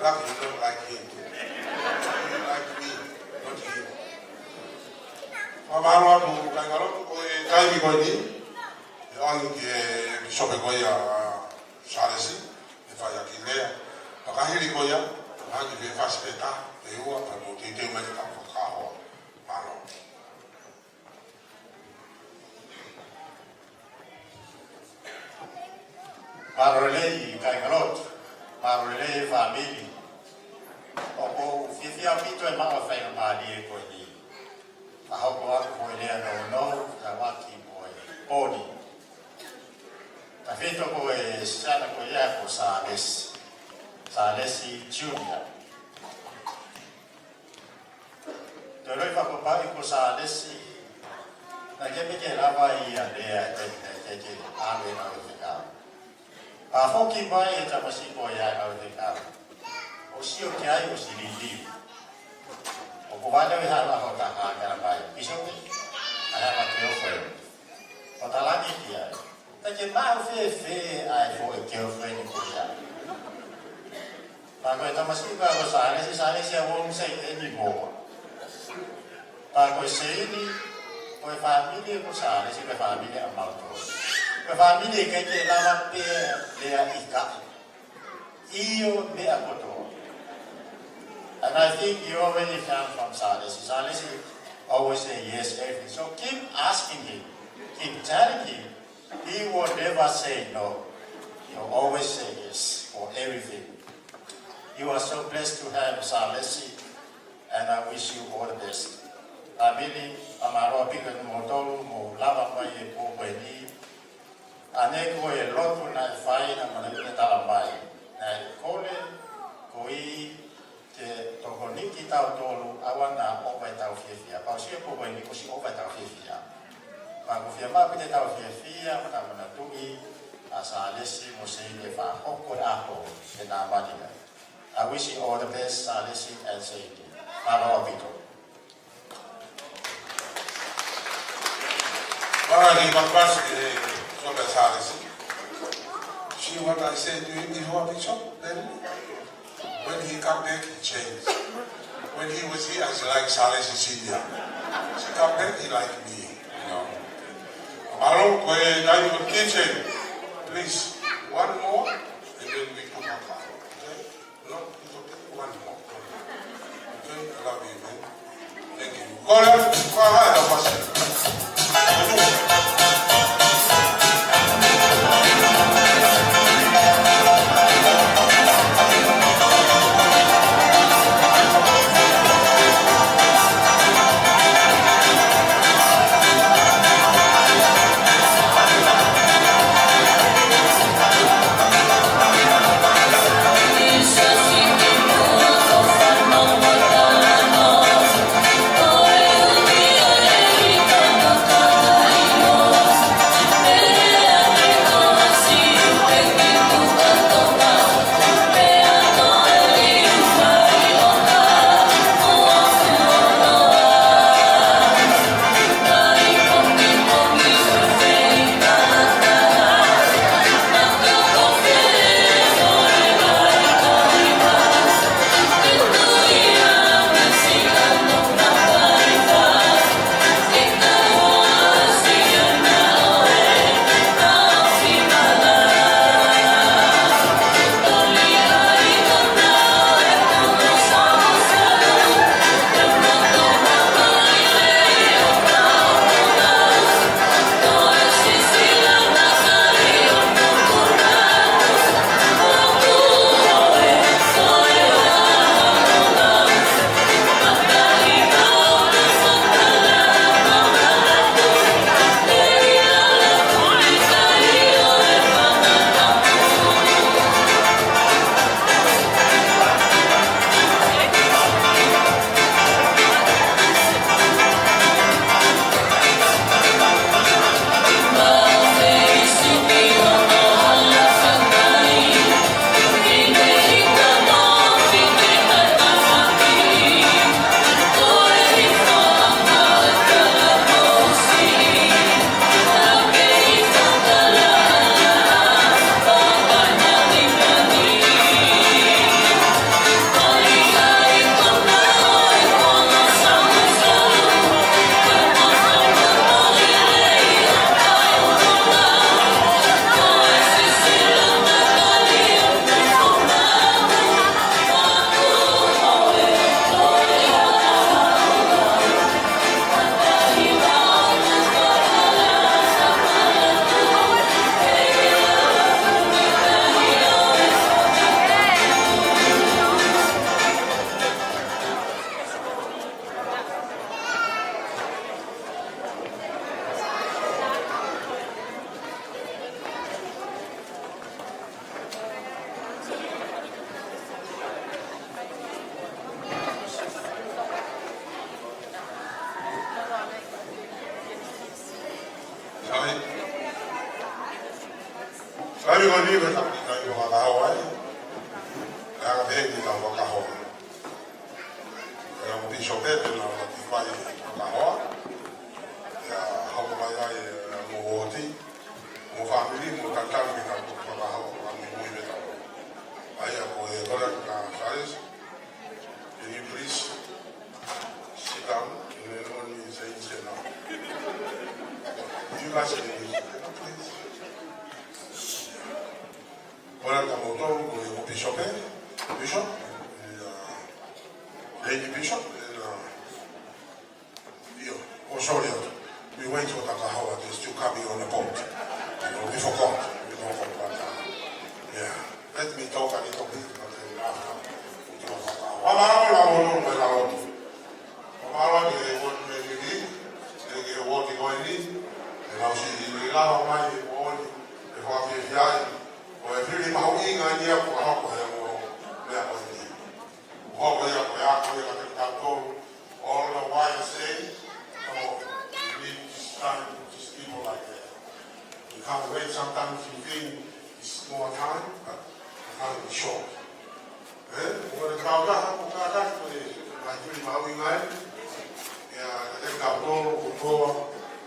lucky you don't like him. You like me, not him. Mama alo tu kai ngalo tu ko kai bi ko ni. Ang ke shope ko ya salesi e fa ya kilea. Ka hiri ko ya, ha ki ve fa speta, e ua pa mo te me ka ka ho. Malo. Marolei kai galot, marolei family. Opo fifia pito e mama fai ma di ko ni. A ho ko ko le no ka waki boy. Boni. Ta fito ko e sana ko ya ko Salesi Junior. Toroi fa ko pa ko Salesi. Na ke me ke lava ia te ave na ka. A foki vai e tamasi ko ya au te ka. O sio ke ai o silili. O ko vai le ha ho ta ha ka vai. Piso ni. Ala ma ke o ko. O ta la ni dia. Ta ke ma fe ai fo e ke o fe ni ko ya. Pa ko tamasi ka ko sale si wong sei e ni mo. Pa ko sei ni ko famiglia ko sale si ko famiglia amalto. La famiglia che la per le amica. Io me apoto. And I think you already found from Salesi. Salesi always say yes everything. So keep asking him, keep telling him. He will never say no. He will always say yes for everything. You are so blessed to have Salesi, and I wish you all the best. Family, amaro bigan motolu mo lava mai po beni. Ane ko e lotu na fai na mana ni talamai. Na kole koi te tokoniki tau tolu awana opai tau fiafia. Pau sia po beni ko si opai tau fiafia. Pa ko fia ma pite tau fiafia mana mana tui asa Salesi mo sei le fa hokko apo e na manina. I wish you all the best, Salesi and Saidi. Mama Obito. Maragi Bakwas from the Salesi. See what I said to him before Bishop? Then when he come back, he changed. When he was here, I was like Salesi Senior. She come back, he like me, you know. Marong, when I in the kitchen, please, one more, and then we come back. Okay? No, it's okay, one more. Okay, I love you, man. Thank you. Go ahead, ni ba ta ka yo ka ho ai. Ya ka be ni ka ka ho. Ya mo bi so be na ti fa ka ho. Ya ho ma ya mo oti. Mo family mo ka ka ni ka ka ho ka mo ni be ta. Ai ko e ko ka sabes. Can you please sit down and only say no. You guys can please. Ora abbiamo tolto il Bishop, Lady Bishop, oh sorry, we went to Takahawa, they're still coming on the boat. We forgot, we don't forget that. Yeah, let me talk a little bit, but then after. All the YSA, come on, you need this time, just people like that. You can't wait, sometimes you think it's more time, but you can't be short. When the crowd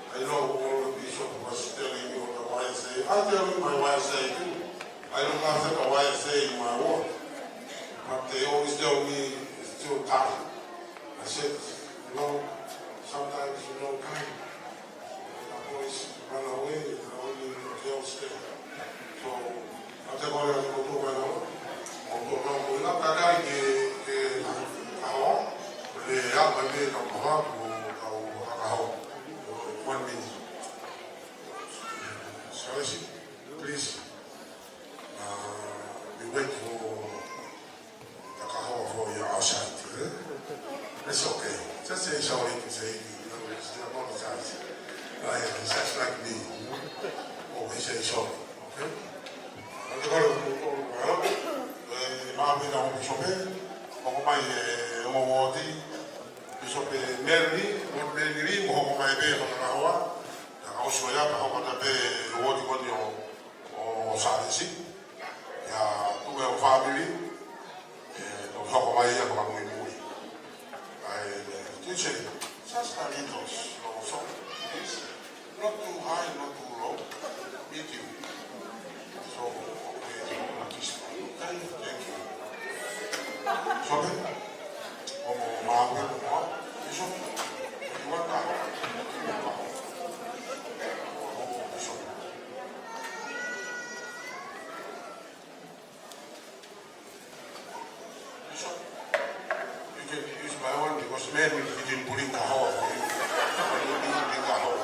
I know all the bishop was telling you the YSA. I tell you my YSA too. I don't have the YSA in my work. But they always tell me it's still time. I said, sometimes time. I always run away and only they'll stay. So I take all the go One minute. Please, we wait for the kahawa for you outside. It's okay. Just say sorry to say, apologize. It's just like me. Always say sorry. Okay? Just a little slow, so please, not too high, not too low, medium. So, thank you. Sorry? Bishop? You want that? Bishop. Bishop? You can use my one because men didn't bring kahawa for you. You need bring kahawa.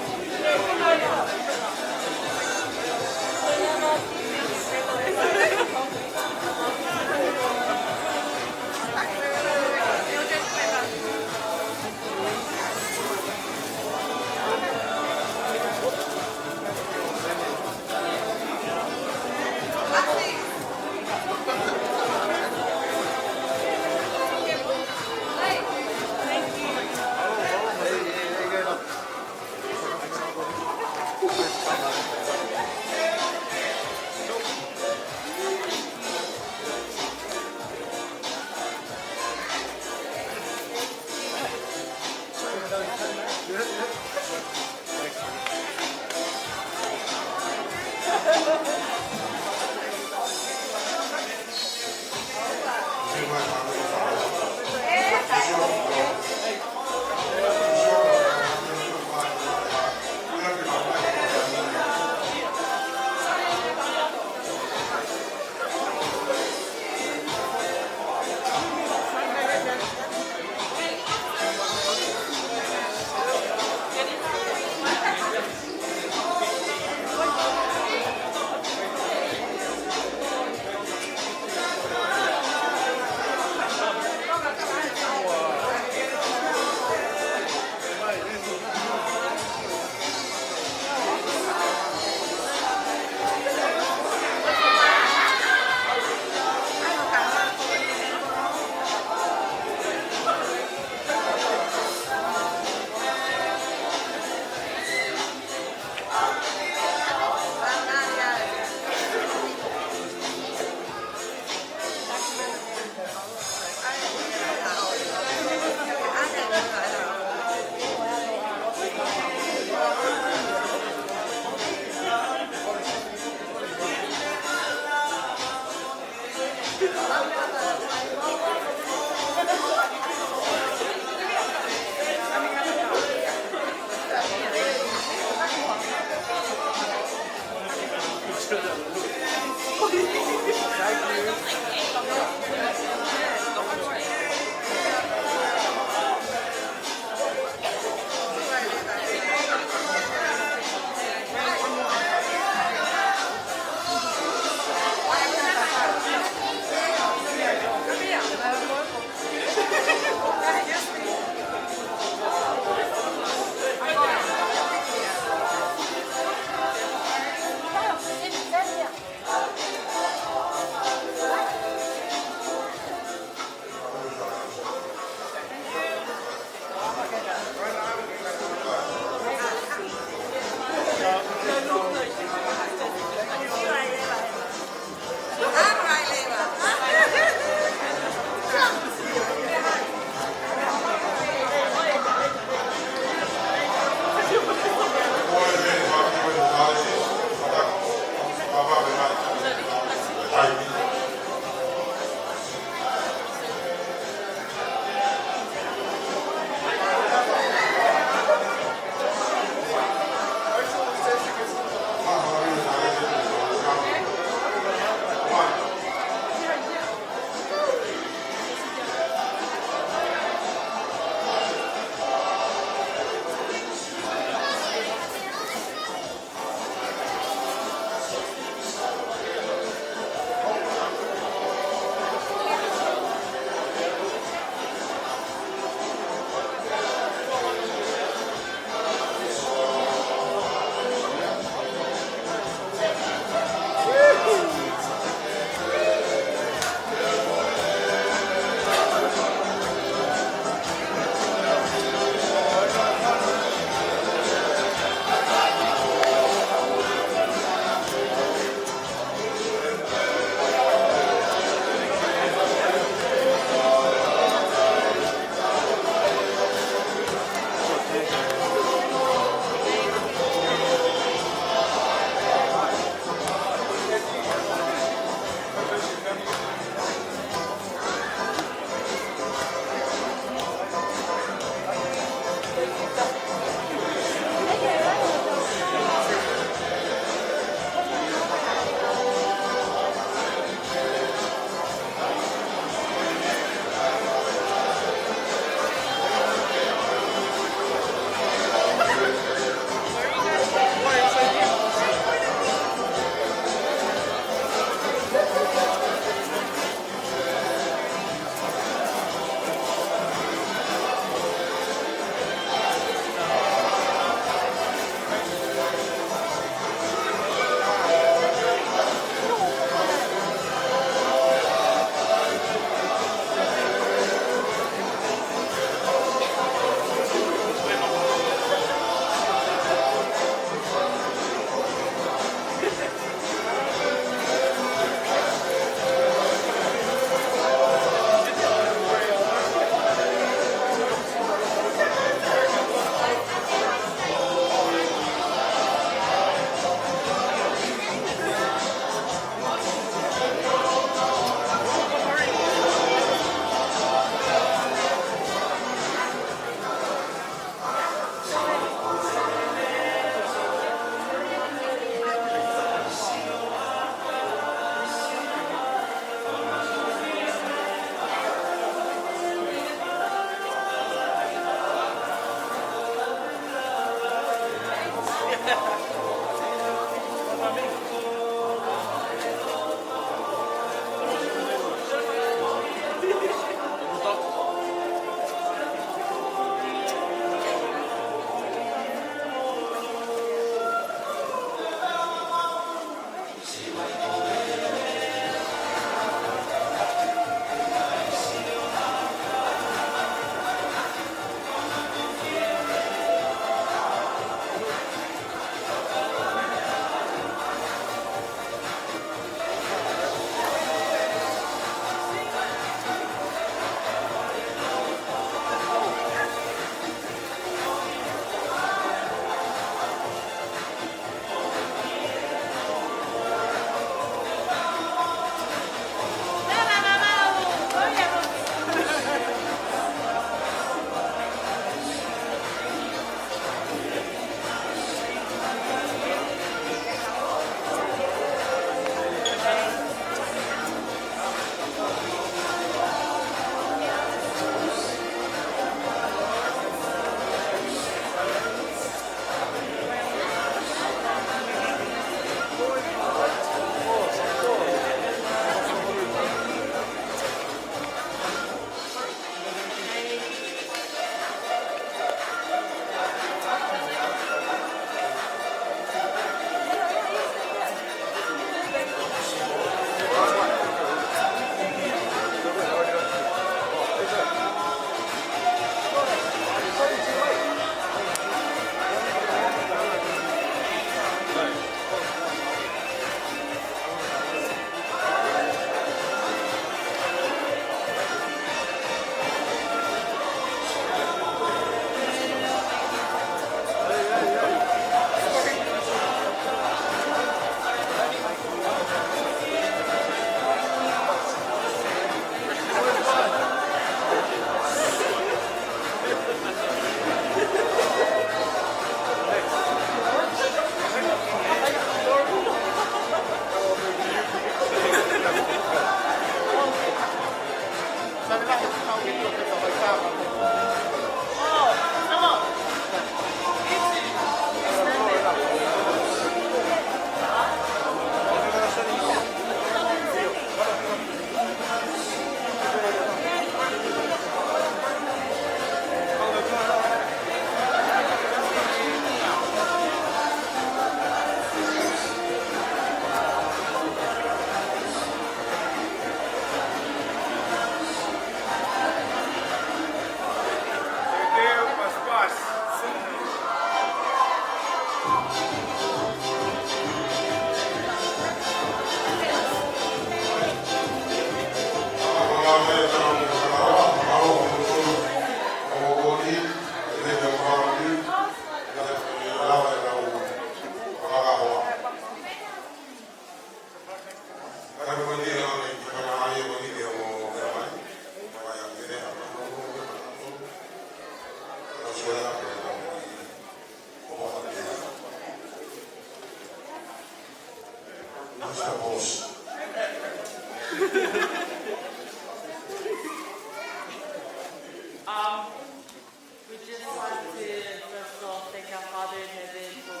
We just want to first of all thank our Father in heaven for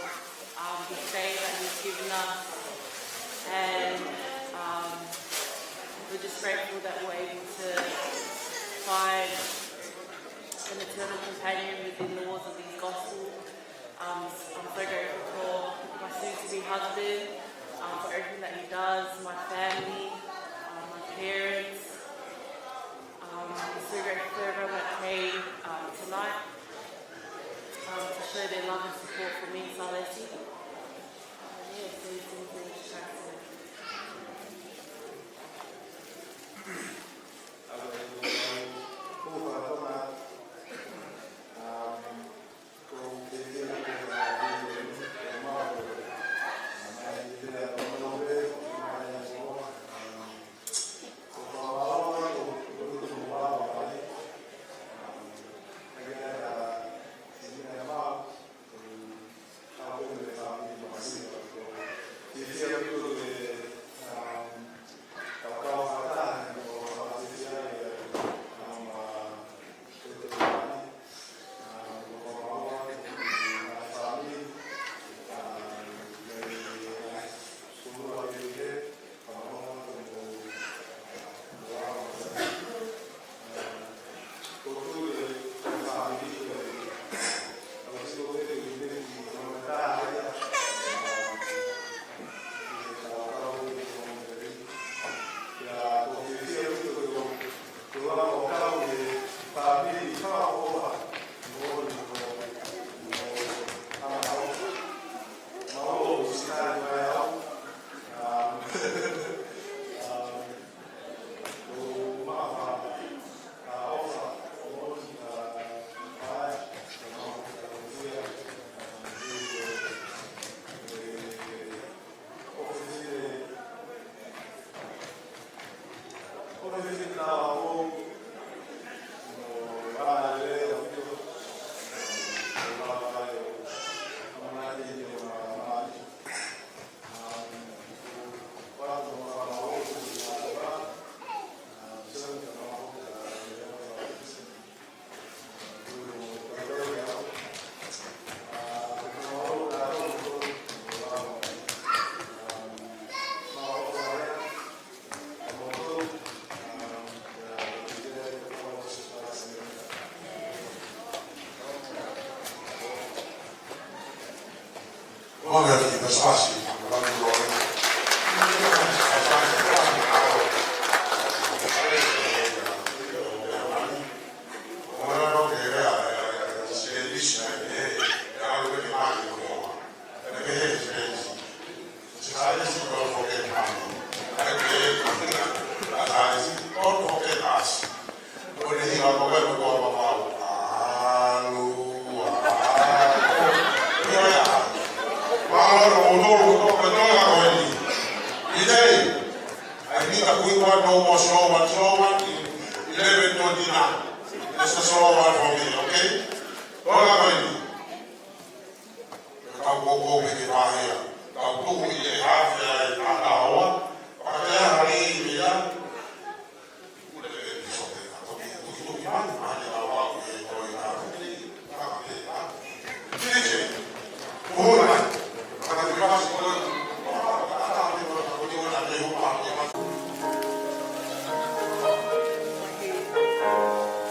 the faith that He's given us, and we're just grateful that we're able to find an eternal companion within the walls of His gospel. I'm so grateful for my soon-to-be husband, for everything that he does, my family, my parents. I'm so grateful for everyone that came tonight to show their love and support for me, Salesi. Yeah, so these things are interesting.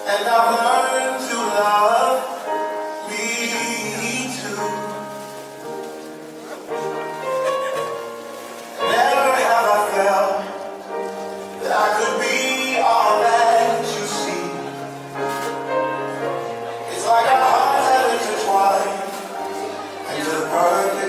And I've learned to love me too. Never have I felt that I could be all that you see. It's like our hearts have intertwined into the perfect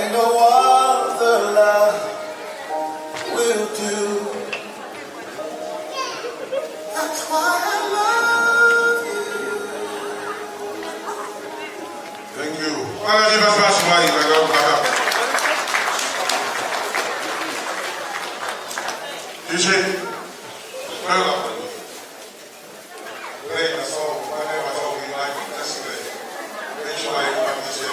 and no other love will do. That's why I love you. Thank you. Wala di ba sa sumay kagaw kagaw. DJ. Kagaw. Great, that's all. Whatever song you like, just play. Make sure I practice it.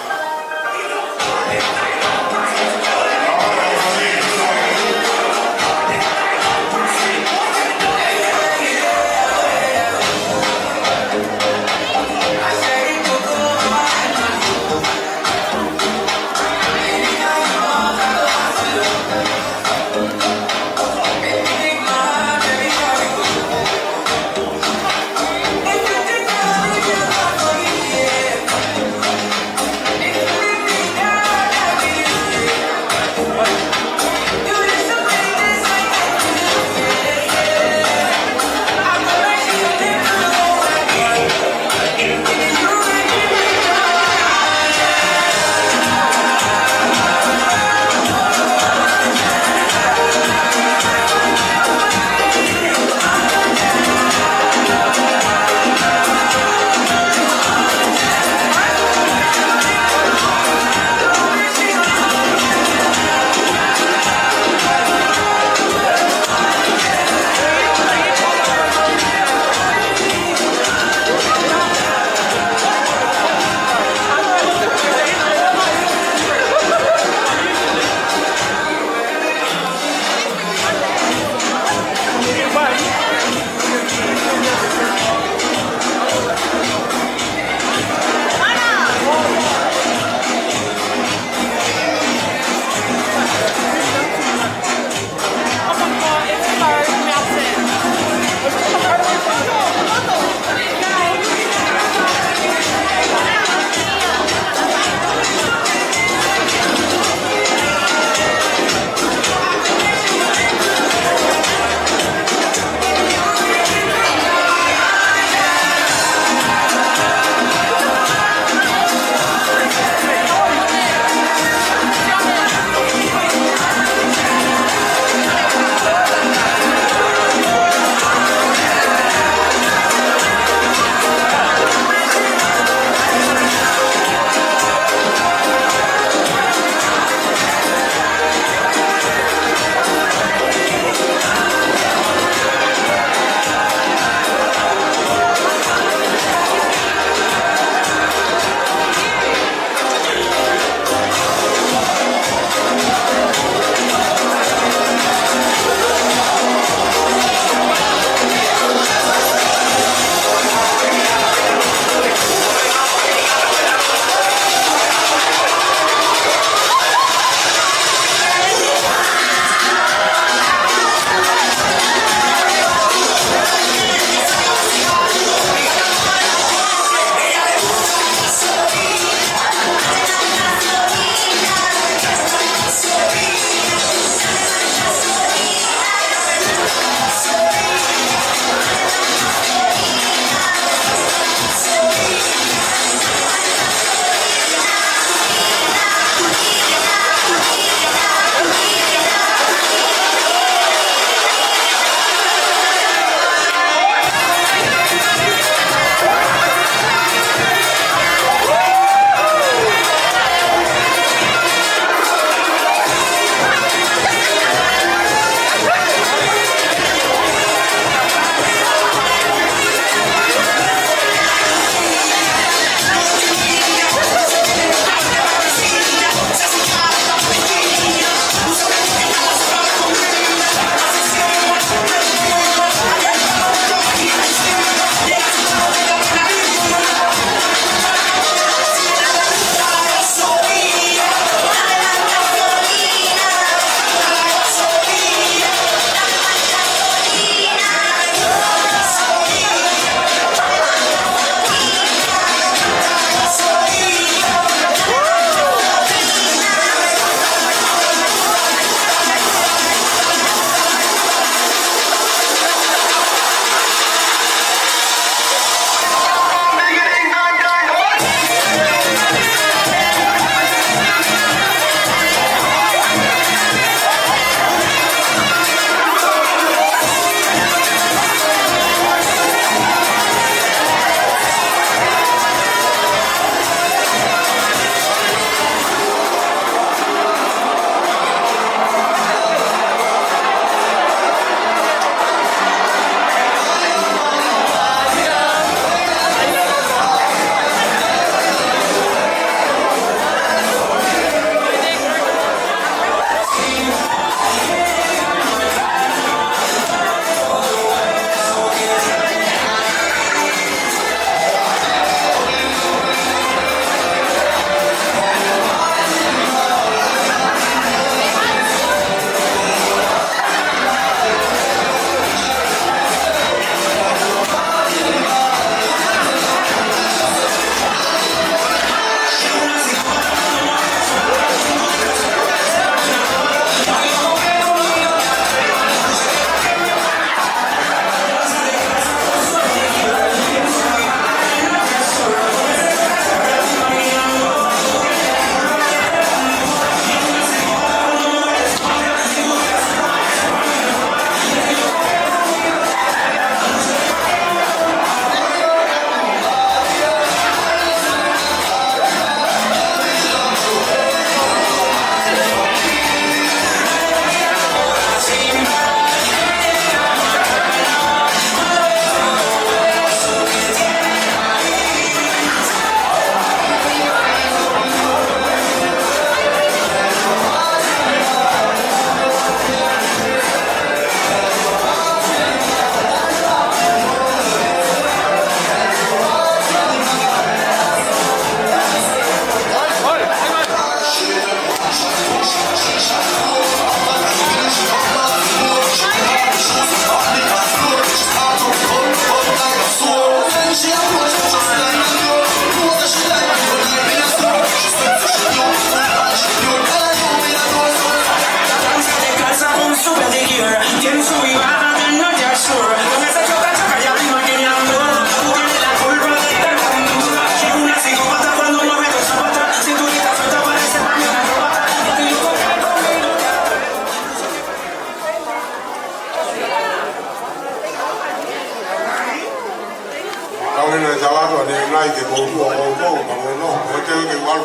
Make me think my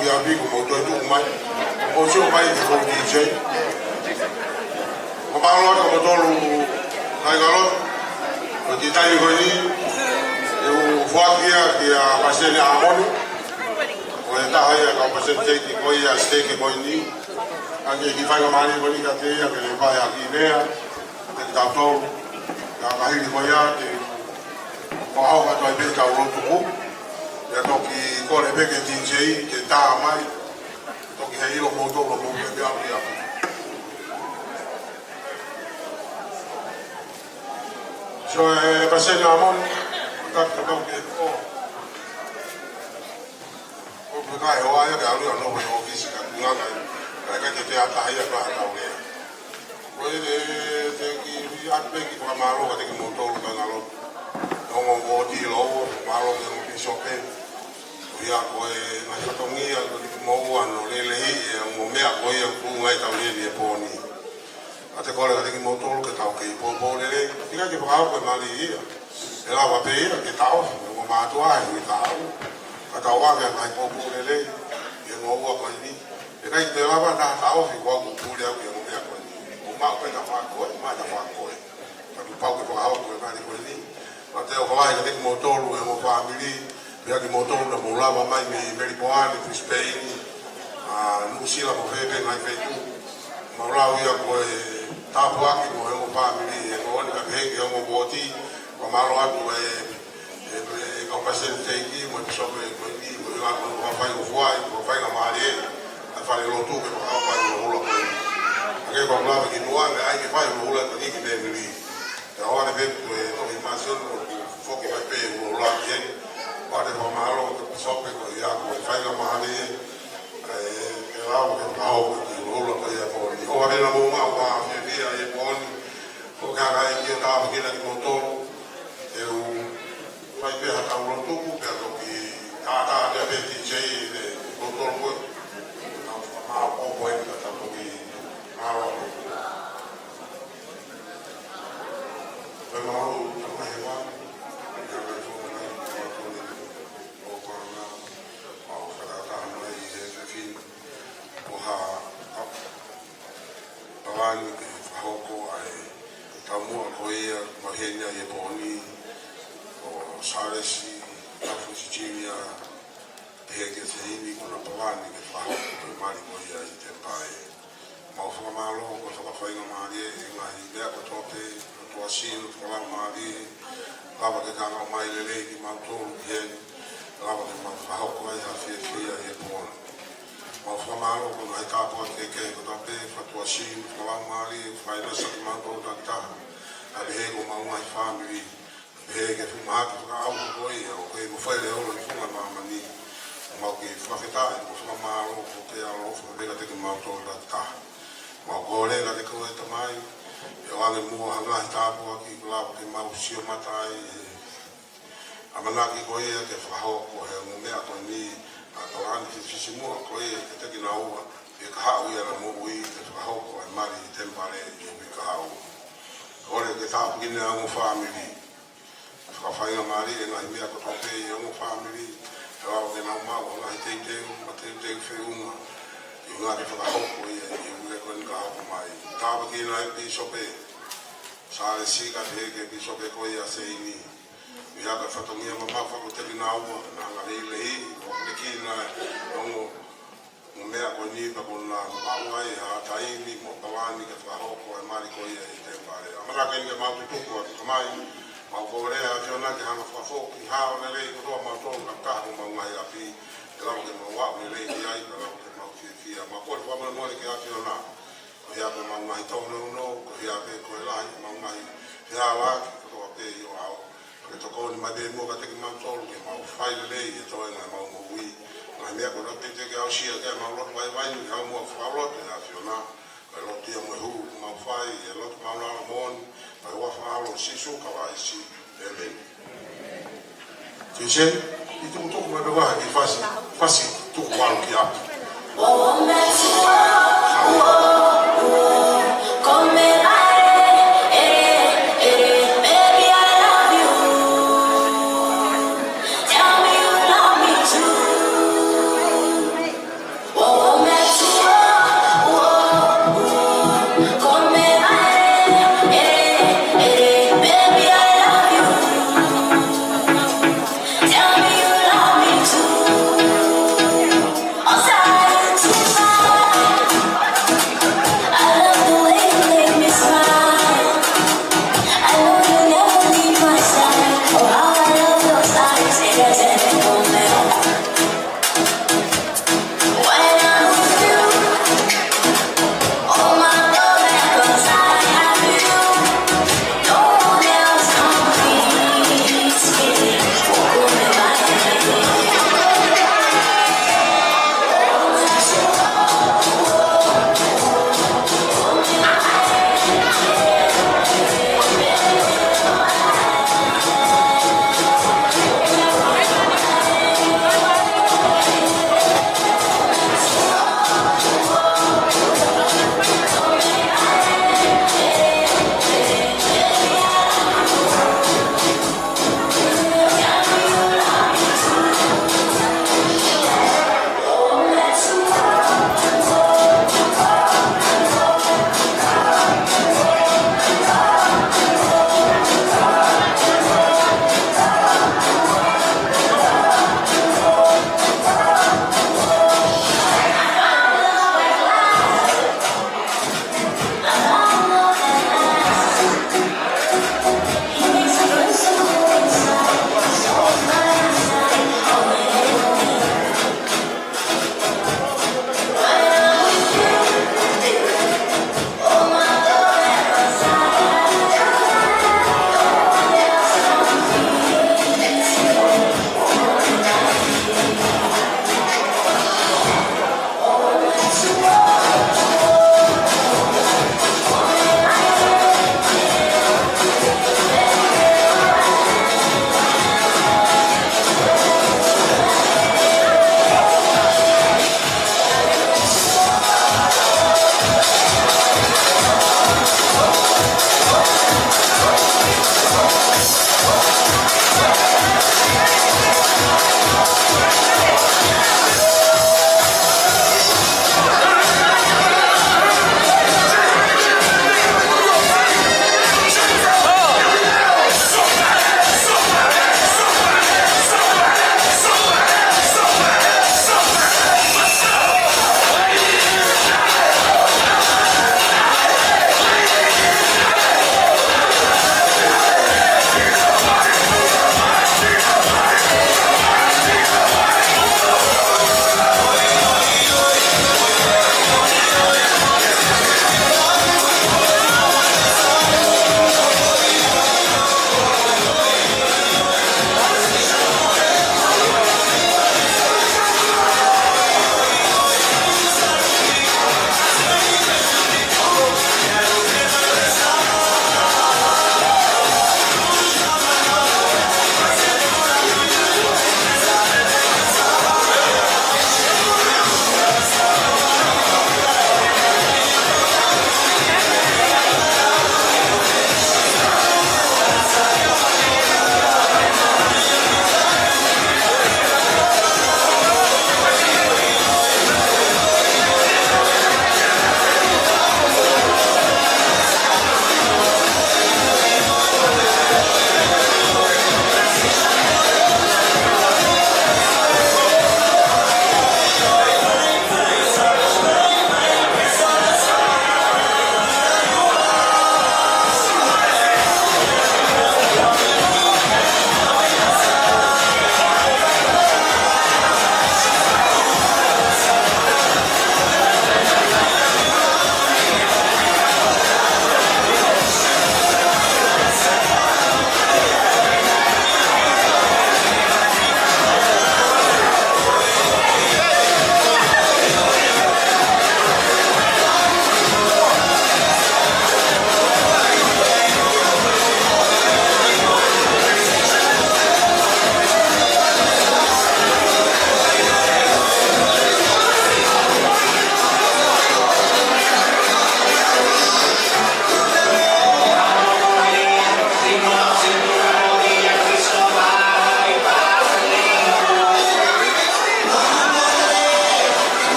ki api ko mo to tu mai. O sio mai ki ko DJ. Ko ba lo ko to lu ai ga lo. Ko ti tai ko ni eu voagia ki a paseni a moni. Ko ta hai ka paseni te ki ko ia steke ko ni. Ake ki fai mani ko ni ka te ia ke le vai a ki nea. Te ta to ka mai ko ia te ko au ka toi be ka ro tu. Ya to ki ko le be ke DJ ke ta mai. To ki hei lo mo to lo mo ke a ki a. So paseni a moni ka ka ke ko kai hoa ya ga ru no ko office ka nga ka ka ke te ata ya ba ta o le ko le te ki at be ki pa ma ro ka te ki mo to ka nga lo no mo mo ti lo ma ro ke mo so ke ya ko na so to ngi ya mo wa no le le mo me a ko ya ku ngai ta le ni po ni ate ko le ka te ki mo to ke ta ke po le le ki ka ke pa ko ma li ya e la va pe ke ta o mo ma to ai ni ta kata wa ga mai po po le ye ngo wa ko ni e kai te la ba ta ta o fi wa ku pu le ku ye mo ya ko ni o ma ko ta fa ko ma ta fa ko ta ku pa ku ko ha ko ma ni ko ni ma te o wa ga te mo to lu e mo family ya ki mo to lu mo la ba mai mi meri po ani fi Spain a nu si la mo fe be mai fe tu mo la ya ko ta po aki mo e mo family e ko ni ka he ke mo boti ko ma lo atu ko pasente ki mo so be ko ni ko la ko fai o fai la mare a fare lo tu che fa fare lo lo che ko la che no ai che fai lo lo ni che deve lì e ora vedo to immagino fo che vai per lo la che guarda come malo che so che ko ya ko fai la mare e la che fa o che lo lo che ya po ni ora la mo ma va via e poi ko ga che ta che la che motor e fai per a un tubo per lo che ta de DJ de motor ko ma o poi da ta ko che ma ro per ma ro ma e va ya le fo na o ko na o fa da ta na i de fin o ha avani che fa ko ai ta mo ko ia ma henya e poni Saresi, Tafu Sicilia, Pege Seini, con la Pavani, che fa il mari con gli tempai. Ma ho fatto malo, ho fatto fare una maria, ma l'idea che troppe, la tua sino, la maria, lava che cano mai le leghi, ma tu vieni, lava che mi fa come la figlia e buona. Ma ho fatto malo, con la capo che con la pe, la tua sino, la maria, fai la settimana da ta, a Diego, ma una famiglia. E che fu ma che fa un po' io che mo fai le ore fu la mamma ni ma che fa feta e mo ma lo che ha lo fa vedere che ma to da ta ma gole la che come mai e vale mo ha ta po che la che ma usci matai a ma che coi che fa ho ko e mo me a ko ni a to an che ci mo ko e che te na u e ka ha u era mo u che fa ho ko e mari tempare e che ka ha u ore che ta che ne ha un family ka fai na mari e ngai mea ko tope e o family e wa ke na ma o ngai te fe uma e nga ke fa ho ko e le ko nga ho mai ta ba ki na bi sope sa le si ka te ke bi sope ko ya se ni ya ka fa to mi ma fa ko te na o na nga le o ke ki na o mea ko ni pa ko na ma wa e ha ta i ni mo pa wa ni ke fa ho ko e mari ko e te pare amara ke ni ma tu ko mai ma ko le a fiona ke hanga fa fo ki ha ona le ko ma to ka ka ma ngai a pi e la ke ma wa le le ai ka la ke ma ki ma ko fa ma mo ke a fiona ko ya ma ngai to no ko ya be ko la ma ngai ya wa ko te yo a ke to ko ni ma be mo ka te ma to ke ma fa le e to na ma mo wi ma me ko te ke a shi ke ma lo vai vai ni ka mo fa lo te a fiona lo te mo hu ma fa e lo ma la mo ai wa fa lo si su ka vai si amen ti sei i tu ma be wa i fasi tu wa ki a